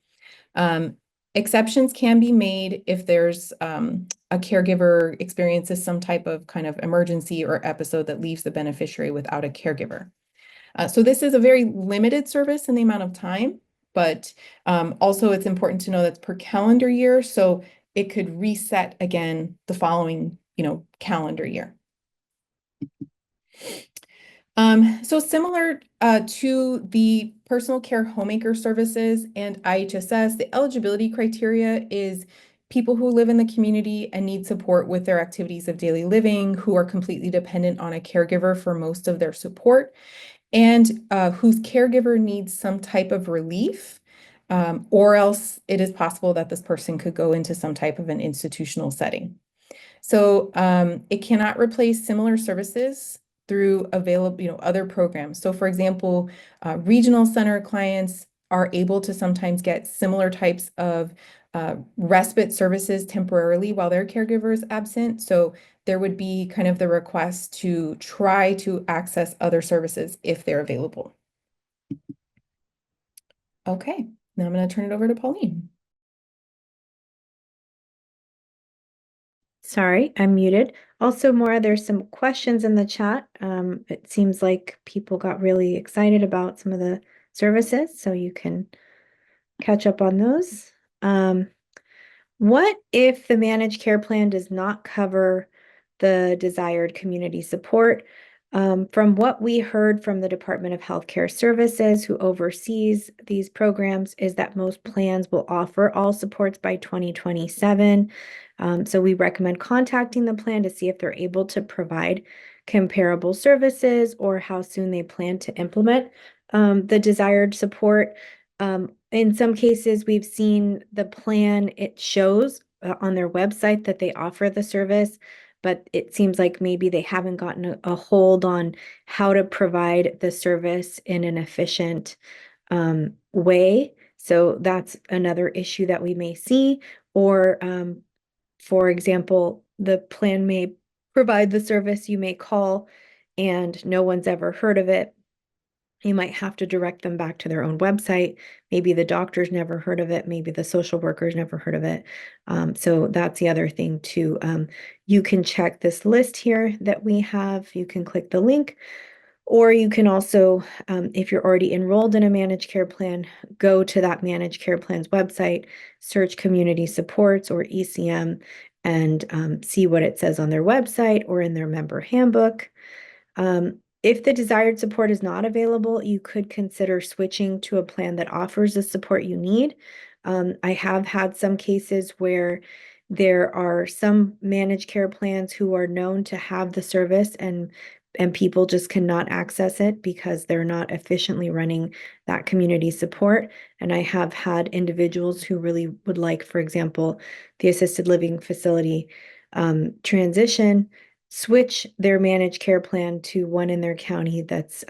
Exceptions can be made if there's a caregiver experiences some type of kind of emergency or episode that leaves the beneficiary without a caregiver. So this is a very limited service in the amount of time, but also it's important to know that's per calendar year, so it could reset again the following, calendar year. So similar to the personal care homemaker services and IHSS, the eligibility criteria is people who live in the community and need support with their activities of daily living, who are completely dependent on a caregiver for most of their support, and whose caregiver needs some type of relief, or else it is possible that this person could go into some type of an institutional setting. So it cannot replace similar services through available, other programs. So for example, regional center clients are able to sometimes get similar types of respite services temporarily while their caregiver is absent. So there would be kind of the request to try to access other services if they're available. Okay, now I'm going to turn it over to Pauline. Sorry, I'm muted. Also, Maura, there's some questions in the chat. It seems like people got really excited about some of the services, so you can catch up on those. What if the managed care plan does not cover the desired community support? From what we heard from the Department of Healthcare Services, who oversees these programs, is that most plans will offer all supports by 2027. So we recommend contacting the plan to see if they're able to provide comparable services or how soon they plan to implement the desired support. In some cases, we've seen the plan, it shows on their website that they offer the service, but it seems like maybe they haven't gotten a hold on how to provide the service in an efficient way. So that's another issue that we may see. Or, for example, the plan may provide the service, you may call and no one's ever heard of it. You might have to direct them back to their own website. Maybe the doctor's never heard of it. Maybe the social worker's never heard of it. So that's the other thing too. You can check this list here that we have. You can click the link, or you can also, if you're already enrolled in a managed care plan, go to that managed care plan's website, search community supports or ECM, and see what it says on their website or in their member handbook. If the desired support is not available, you could consider switching to a plan that offers the support you need. I have had some cases where there are some managed care plans who are known to have the service and people just cannot access it because they're not efficiently running that community support. And I have had individuals who really would like, for example, the assisted living facility transition, switch their managed care plan to one in their county that's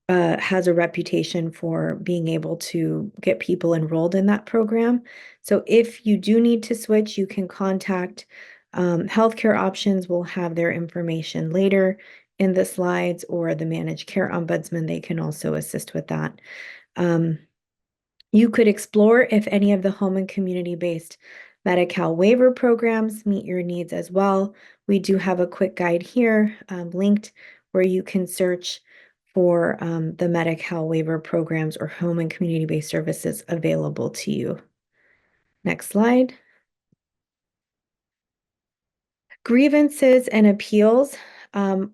has a reputation for being able to get people enrolled in that program. So if you do need to switch, you can contact Healthcare Options. Will have their information later in the slides, or the managed care ombudsman. They can also assist with that. You could explore if any of the home and community-based Medi-Cal waiver programs meet your needs as well. We do have a quick guide here linked where you can search for the Medi-Cal waiver programs or home and community-based services available to you. Next slide. Grievances and appeals.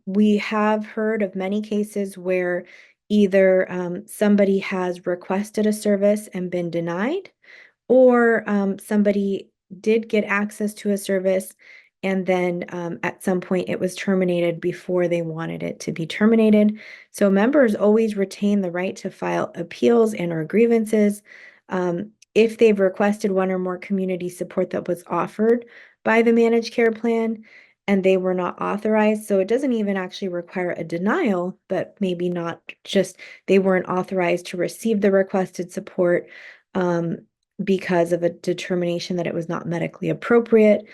We have heard of many cases where either somebody has requested a service and been denied, or somebody did get access to a service and then at some point it was terminated before they wanted it to be terminated. So members always retain the right to file appeals and or grievances if they've requested one or more community support that was offered by the managed care plan and they were not authorized. So it doesn't even actually require a denial, but maybe not just they weren't authorized to receive the requested support because of a determination that it was not medically appropriate.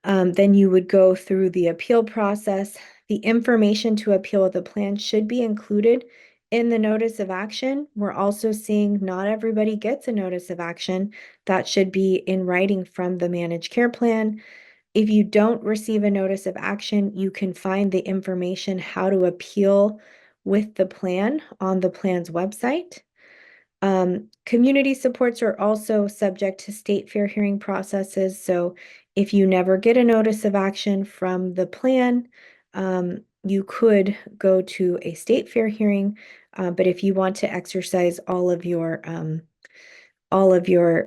Then you would go through the appeal process. The information to appeal the plan should be included in the notice of action. We're also seeing not everybody gets a notice of action. That should be in writing from the managed care plan. If you don't receive a notice of action, you can find the information how to appeal with the plan on the plan's website. Community supports are also subject to state fair hearing processes. So if you never get a notice of action from the plan, you could go to a state fair hearing. But if you want to exercise all of your all of your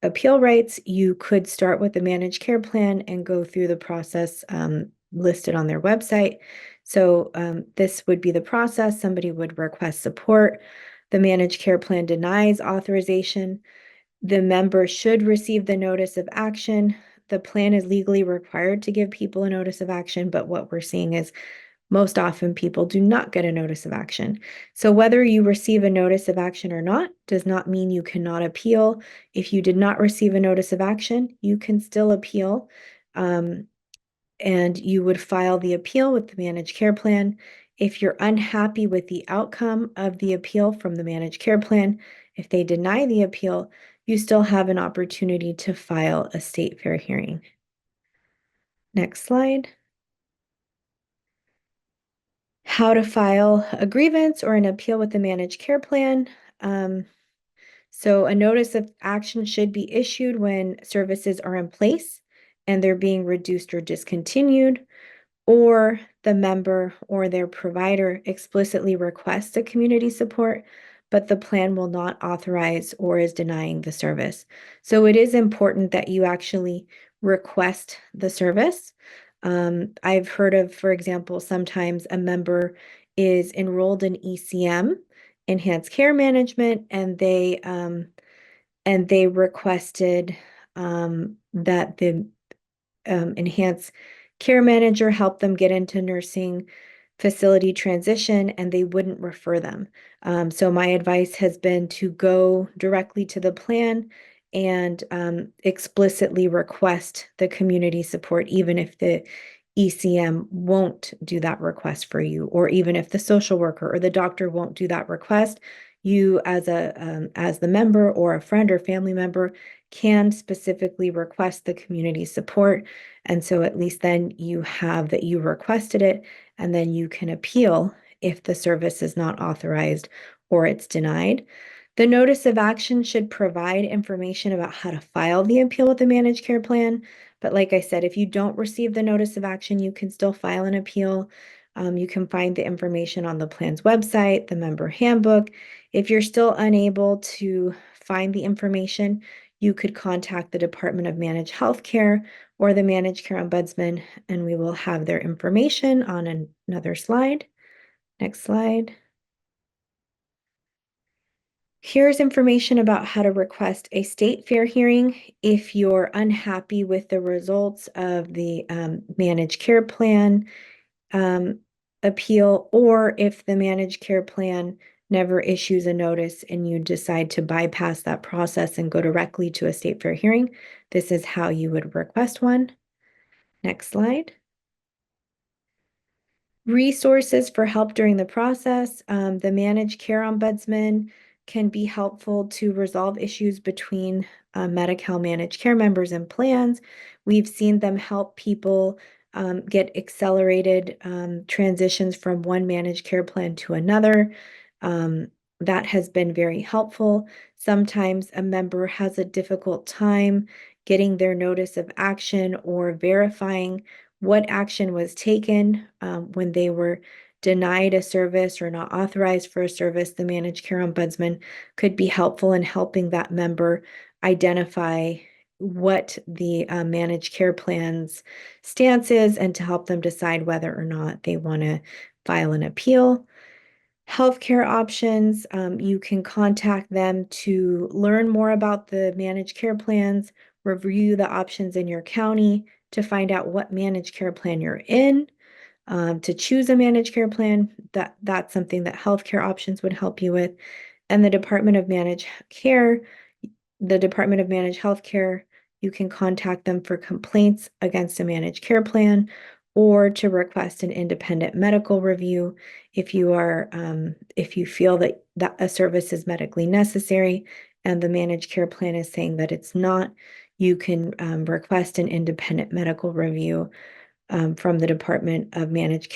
appeal rights, you could start with the managed care plan and go through the process listed on their website. So this would be the process. Somebody would request support. The managed care plan denies authorization. The member should receive the notice of action. The plan is legally required to give people a notice of action, but what we're seeing is most often people do not get a notice of action. So whether you receive a notice of action or not does not mean you cannot appeal. If you did not receive a notice of action, you can still appeal. And you would file the appeal with the managed care plan. If you're unhappy with the outcome of the appeal from the managed care plan, if they deny the appeal, you still have an opportunity to file a state fair hearing. Next slide. How to file a grievance or an appeal with the managed care plan. So a notice of action should be issued when services are in place and they're being reduced or discontinued, or the member or their provider explicitly requests a community support, but the plan will not authorize or is denying the service. So it is important that you actually request the service. I've heard of, for example, sometimes a member is enrolled in ECM, Enhanced Care Management, and they requested that the enhanced care manager help them get into nursing facility transition, and they wouldn't refer them. So my advice has been to go directly to the plan and explicitly request the community support, even if the ECM won't do that request for you, or even if the social worker or the doctor won't do that request, you as the member or a friend or family member can specifically request the community support. And so at least then you have that you requested it, and then you can appeal if the service is not authorized or it's denied. The notice of action should provide information about how to file the appeal with the managed care plan. But like I said, if you don't receive the notice of action, you can still file an appeal. You can find the information on the plan's website, the member handbook. If you're still unable to find the information, you could contact the Department of Managed Healthcare or the Managed Care Ombudsman, and we will have their information on another slide. Next slide. Here's information about how to request a state fair hearing if you're unhappy with the results of the managed care plan appeal, or if the managed care plan never issues a notice and you decide to bypass that process and go directly to a state fair hearing. This is how you would request one. Next slide. Resources for help during the process. The managed care ombudsman can be helpful to resolve issues between Medi-Cal managed care members and plans. We've seen them help people get accelerated transitions from one managed care plan to another. That has been very helpful. Sometimes a member has a difficult time getting their notice of action or verifying what action was taken when they were denied a service or not authorized for a service. The managed care ombudsman could be helpful in helping that member identify what the managed care plan's stance is and to help them decide whether or not they want to file an appeal. Healthcare options, you can contact them to learn more about the managed care plans, review the options in your county to find out what managed care plan you're in, to choose a managed care plan. That's something that healthcare options would help you with. And the Department of Managed Healthcare, you can contact them for complaints against a managed care plan or to request an independent medical review if you feel that a service is medically necessary and the managed care plan is saying that it's not. You can request an independent medical review from the Department of Managed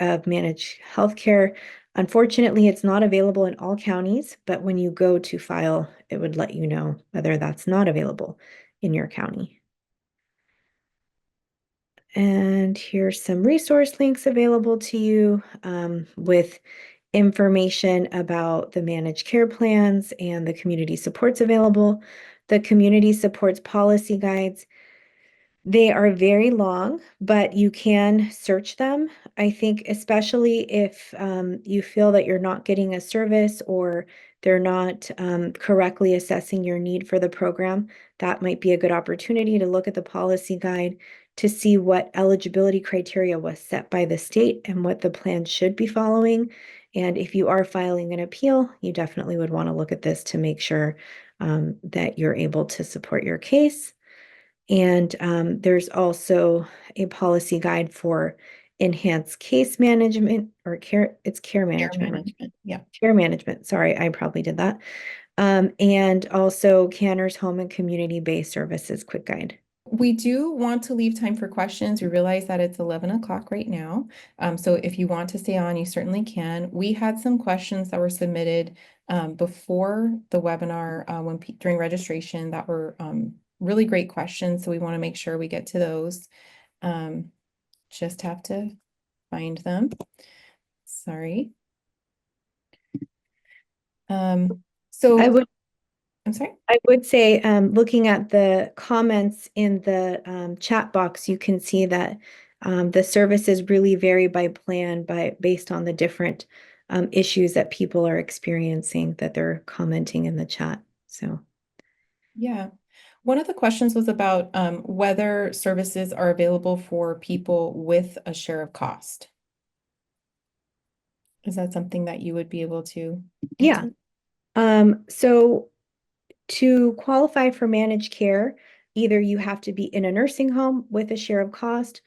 Healthcare. Unfortunately, it's not available in all counties, but when you go to file, it would let you know whether that's not available in your county. And here's some resource links available to you with information about the managed care plans and the community supports available. The community supports policy guides, they are very long, but you can search them. I think especially if you feel that you're not getting a service or they're not correctly assessing your need for the program, that might be a good opportunity to look at the policy guide to see what eligibility criteria was set by the state and what the plan should be following. And if you are filing an appeal, you definitely would want to look at this to make sure that you're able to support your case. And there's also a policy guide for enhanced case management or care. It's care Care management, right? management. Yeah. Care management. Sorry, I probably did that. And also CANHR's Home and Community-Based Services Quick Guide. We do want to leave time for questions. We realize that it's 11 o'clock right now. So if you want to stay on, you certainly can. We had some questions that were submitted before the webinar during registration that were really great questions. So we want to make sure we get to those. Just have to find them. Sorry. I would I'm sorry. I would say, looking at the comments in the chat box, you can see that the services really vary by plan based on the different issues that people are experiencing that they're commenting in the chat. So, Yeah. One of the questions was about whether services are available for people with a share of cost. Is that something that you would be able to yeah. answer? So To qualify for managed care, either you have to be in a nursing home with a share of cost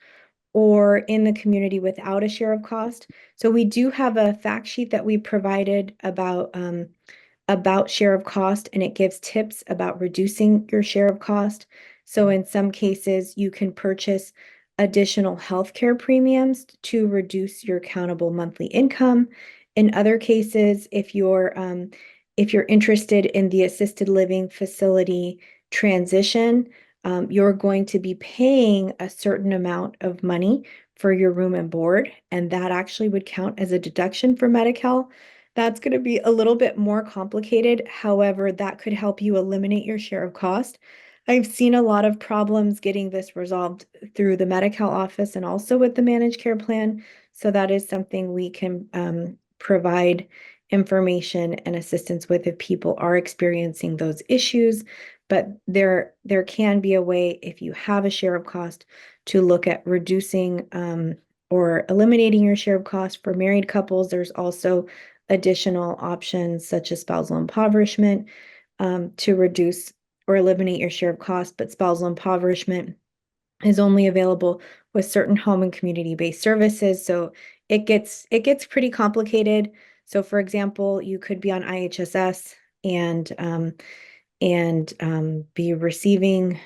or in the community without a share of cost. So we do have a fact sheet that we provided about share of cost, and it gives tips about reducing your share of cost. So in some cases, you can purchase additional healthcare premiums to reduce your countable monthly income. In other cases, if you're interested in the assisted living facility transition, you're going to be paying a certain amount of money for your room and board, and that actually would count as a deduction for Medi-Cal. That's going to be a little bit more complicated. However, that could help you eliminate your share of cost. I've seen a lot of problems getting this resolved through the Medi-Cal office and also with the managed care plan. So that is something we can provide information and assistance with if people are experiencing those issues. But there can be a way, if you have a share of cost, to look at reducing or eliminating your share of cost. For married couples, there's also additional options such as spousal impoverishment to reduce or eliminate your share of cost, but spousal impoverishment is only available with certain home and community-based services. So it gets pretty complicated. So for example, you could be on IHSS and be receiving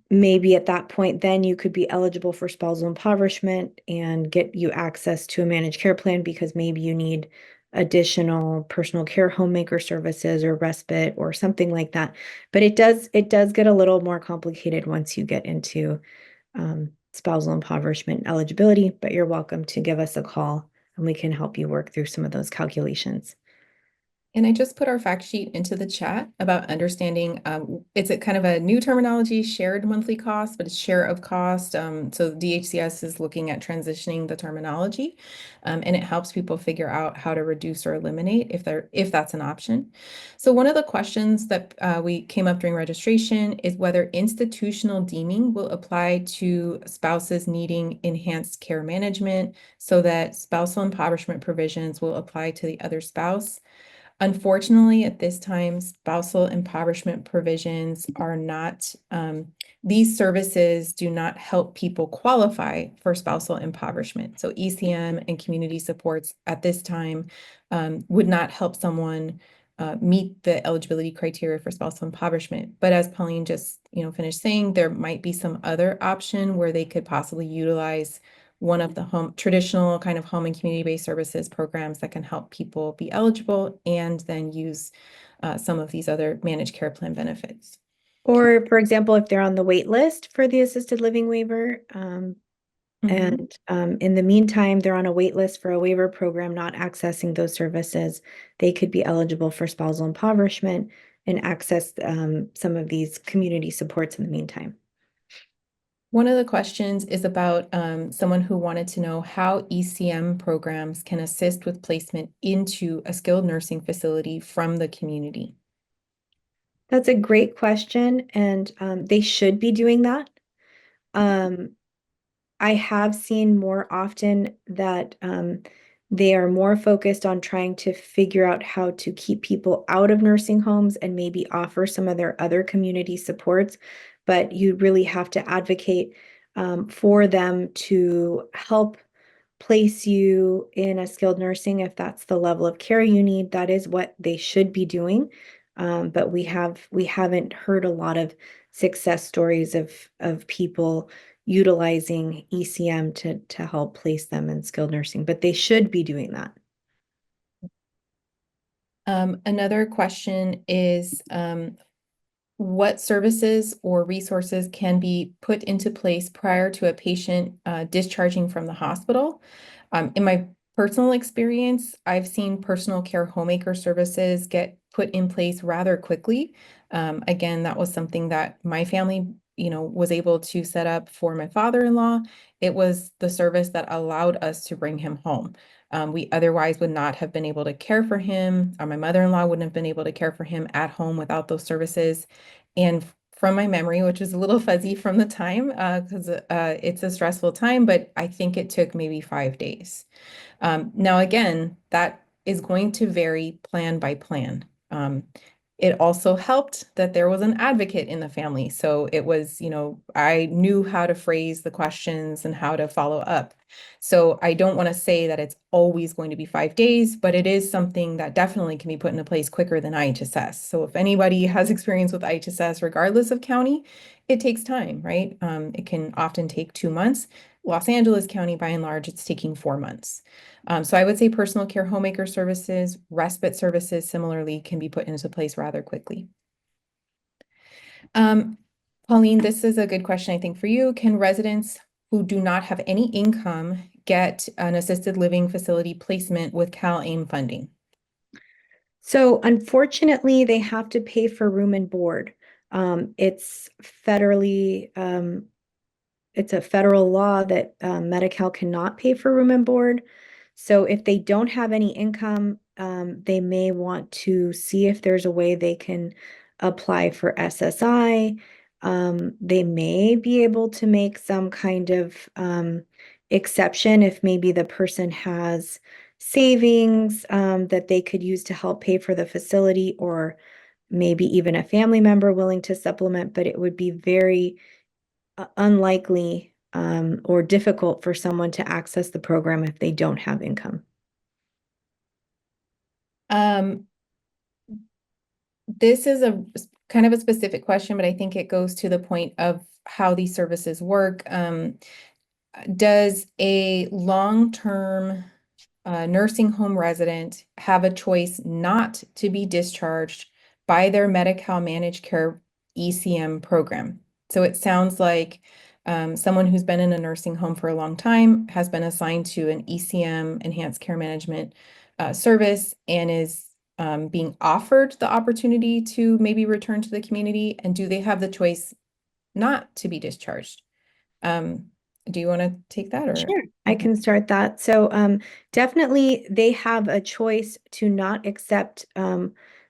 maybe at that point, then you could be eligible for spousal impoverishment and get you access to a managed care plan because maybe you need additional personal care homemaker services or respite or something like that. But it does get a little more complicated once you get into spousal impoverishment eligibility, but you're welcome to give us a call and we can help you work through some of those calculations. And I just put our fact sheet into the chat about understanding, it's a kind of a new terminology, shared monthly cost, but it's share of cost. So DHCS is looking at transitioning the terminology, and it helps people figure out how to reduce or eliminate if that's an option. So one of the questions that we came up during registration is whether institutional deeming will apply to spouses needing enhanced care management so that spousal impoverishment provisions will apply to the other spouse. Unfortunately, at this time, spousal impoverishment provisions are not, these services do not help people qualify for spousal impoverishment. So ECM and community supports at this time would not help someone meet the eligibility criteria for spousal impoverishment. But as Pauline just, finished saying, there might be some other option where they could possibly utilize one of the traditional kind of home and community-based services programs that can help people be eligible and then use some of these other managed care plan benefits. Or, for example, if they're on the wait list for the assisted living waiver, and in the meantime, they're on a wait list for a waiver program, not accessing those services, they could be eligible for spousal impoverishment and access some of these community supports in the meantime. One of the questions is about someone who wanted to know how ECM programs can assist with placement into a skilled nursing facility from the community. That's a great question, and they should be doing that. Um, I have seen more often that they are more focused on trying to figure out how to keep people out of nursing homes and maybe offer some of their other community supports. But you really have to advocate for them to help place you in a skilled nursing if that's the level of care you need. That is what they should be doing. But we haven't heard a lot of success stories of people utilizing ECM to help place them in skilled nursing, but they should be doing that. Another question is what services or resources can be put into place prior to a patient discharging from the hospital. In my personal experience, I've seen personal care homemaker services get put in place rather quickly. Again, that was something that my family, was able to set up for my father-in-law. It was the service that allowed us to bring him home. We otherwise would not have been able to care for him, or my mother-in-law wouldn't have been able to care for him at home without those services. And from my memory, which is a little fuzzy from the time, because it's a stressful time, but I think it took maybe 5 days. Now, again, that is going to vary plan by plan. It also helped that there was an advocate in the family. So it was, I knew how to phrase the questions and how to follow up. So I don't want to say that it's always going to be 5 days, but it is something that definitely can be put into place quicker than IHSS. So if anybody has experience with IHSS, regardless of county, it takes time, right? It can often take 2 months. Los Angeles County, by and large, it's taking 4 months. So I would say personal care homemaker services, respite services similarly can be put into place rather quickly. Um, Pauline, this is a good question, I think, for you. Can residents who do not have any income get an assisted living facility placement with CalAim funding? So unfortunately, they have to pay for room and board. It's federally, it's a federal law that Medi-Cal cannot pay for room and board. So if they don't have any income, they may want to see if there's a way they can apply for SSI. They may be able to make some kind of exception if maybe the person has savings that they could use to help pay for the facility, or maybe even a family member willing to supplement, but it would be very unlikely or difficult for someone to access the program if they don't have income. Um, this is a kind of a specific question, but I think it goes to the point of how these services work. Does a long-term nursing home resident have a choice not to be discharged by their Medi-Cal managed care ECM program? So it sounds like someone who's been in a nursing home for a long time has been assigned to an ECM, enhanced care management service, and is being offered the opportunity to maybe return to the community. And do they have the choice not to be discharged? Um, do you want to take that or? Sure, I can start that. So definitely they have a choice to not accept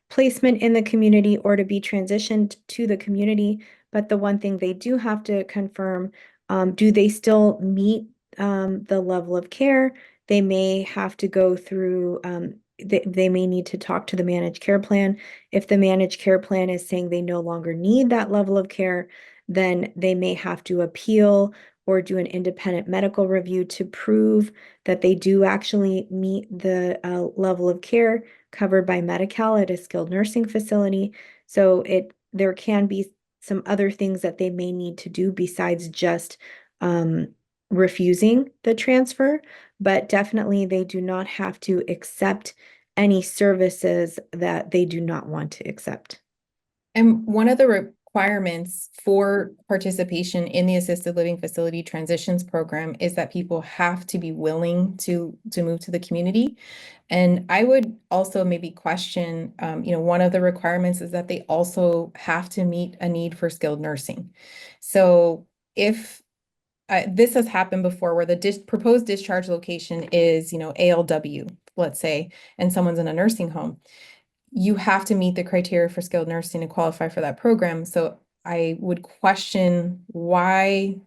placement in the community or to be transitioned to the community. But the one thing they do have to confirm, do they still meet the level of care? They may have to go through, they may need to talk to the managed care plan. If the managed care plan is saying they no longer need that level of care, then they may have to appeal or do an independent medical review to prove that they do actually meet the level of care covered by Medi-Cal at a skilled nursing facility. So there can be some other things that they may need to do besides just refusing the transfer, but definitely they do not have to accept any services that they do not want to accept. And one of the requirements for participation in the assisted living facility transitions program is that people have to be willing to move to the community. And I would also maybe question, one of the requirements is that they also have to meet a need for skilled nursing. So if this has happened before where the proposed discharge location is, ALW, let's say, and someone's in a nursing home, you have to meet the criteria for skilled nursing to qualify for that program. So I would question why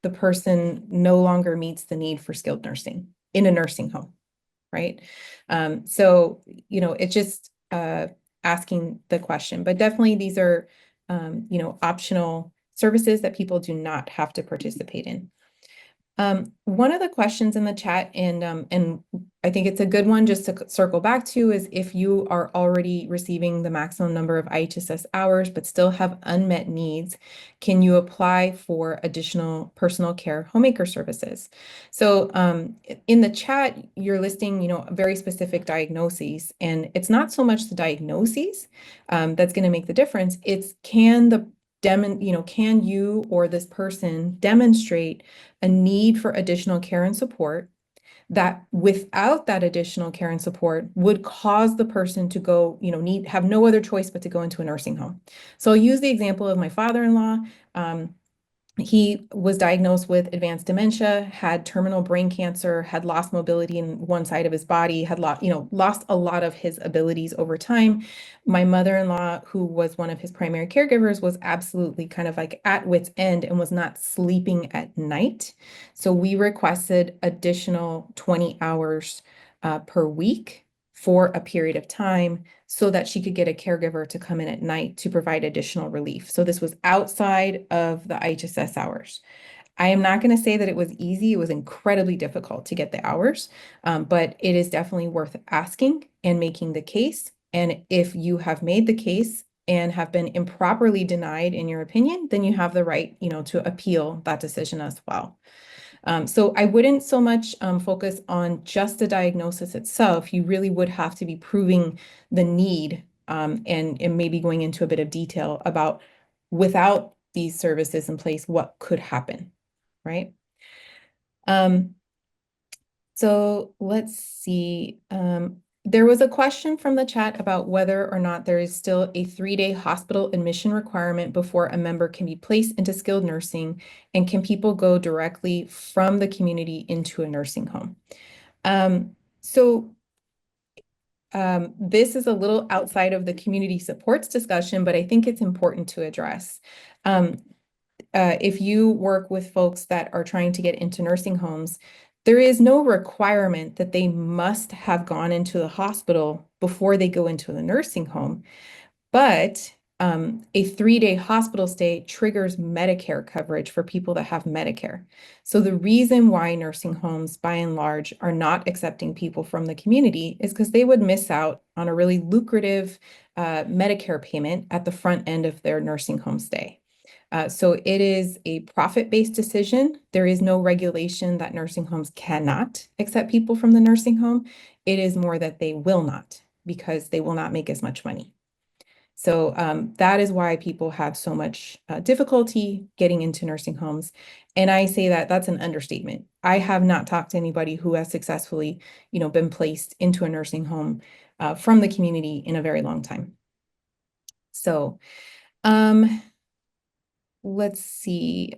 the person no longer meets the need for skilled nursing in a nursing home, right? So, it's just asking the question, but definitely these are, optional services that people do not have to participate in. One of the questions in the chat, and I think it's a good one just to circle back to, is if you are already receiving the maximum number of IHSS hours but still have unmet needs, can you apply for additional personal care homemaker services? So in the chat, you're listing, very specific diagnoses, and it's not so much the diagnoses that's going to make the difference. It's can you or this person demonstrate a need for additional care and support that without that additional care and support would cause the person to go, have no other choice but to go into a nursing home. So I'll use the example of my father-in-law. He was diagnosed with advanced dementia, had terminal brain cancer, had lost mobility in one side of his body, had lost a lot of his abilities over time. My mother-in-law, who was one of his primary caregivers, was absolutely kind of like at wit's end and was not sleeping at night. So we requested additional 20 hours per week for a period of time so that she could get a caregiver to come in at night to provide additional relief. So this was outside of the IHSS hours. I am not going to say that it was easy. It was incredibly difficult to get the hours, but it is definitely worth asking and making the case. And if you have made the case and have been improperly denied in your opinion, then you have the right, to appeal that decision as well. So I wouldn't so much focus on just the diagnosis itself. You really would have to be proving the need and maybe going into a bit of detail about without these services in place, what could happen, right? Um, so let's see. There was a question from the chat about whether or not there is still a 3-day hospital admission requirement before a member can be placed into skilled nursing, and can people go directly from the community into a nursing home? So this is a little outside of the community supports discussion, but I think it's important to address. If you work with folks that are trying to get into nursing homes, there is no requirement that they must have gone into the hospital before they go into the nursing home. But a 3-day hospital stay triggers Medicare coverage for people that have Medicare. So the reason why nursing homes, by and large, are not accepting people from the community is because they would miss out on a really lucrative Medicare payment at the front end of their nursing home stay. So it is a profit-based decision. There is no regulation that nursing homes cannot accept people from the nursing home. It is more that they will not, because they will not make as much money. So that is why people have so much difficulty getting into nursing homes. And I say that that's an understatement. I have not talked to anybody who has successfully, been placed into a nursing home from the community in a very long time. So let's see.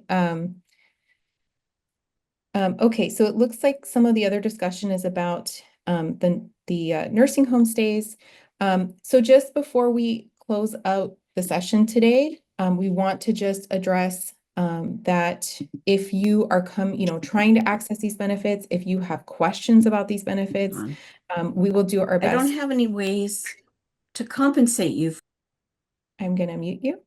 Okay, so it looks like some of the other discussion is about the nursing home stays. So just before we close out the session today, we want to just address that if you are trying to access these benefits, if you have questions about these benefits, we will do our I don't best. have any ways to compensate you. I'm going to mute you.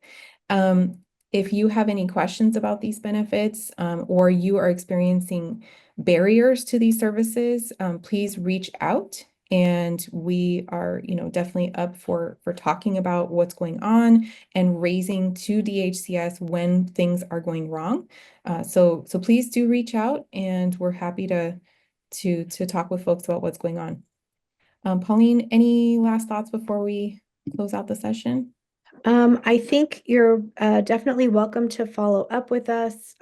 If you have any questions about these benefits, or you are experiencing barriers to these services, please reach out, and we are, definitely up for talking about what's going on and raising to DHCS when things are going wrong. So please do reach out, and we're happy to talk with folks about what's going on. Pauline, any last thoughts before we close out the session? I think you're definitely welcome to follow up with us.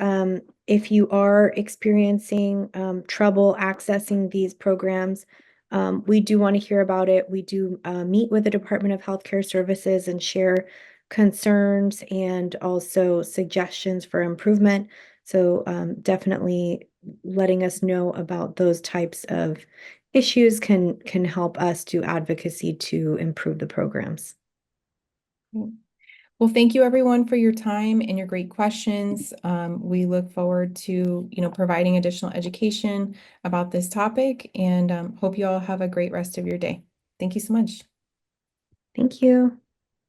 If you are experiencing trouble accessing these programs, we do want to hear about it. We do meet with the Department of Healthcare Services and share concerns and also suggestions for improvement. So definitely letting us know about those types of issues can help us do advocacy to improve the programs. Well, thank you everyone for your time and your great questions. We look forward to, providing additional education about this topic, and hope you all have a great rest of your day. Thank you so much. Thank you.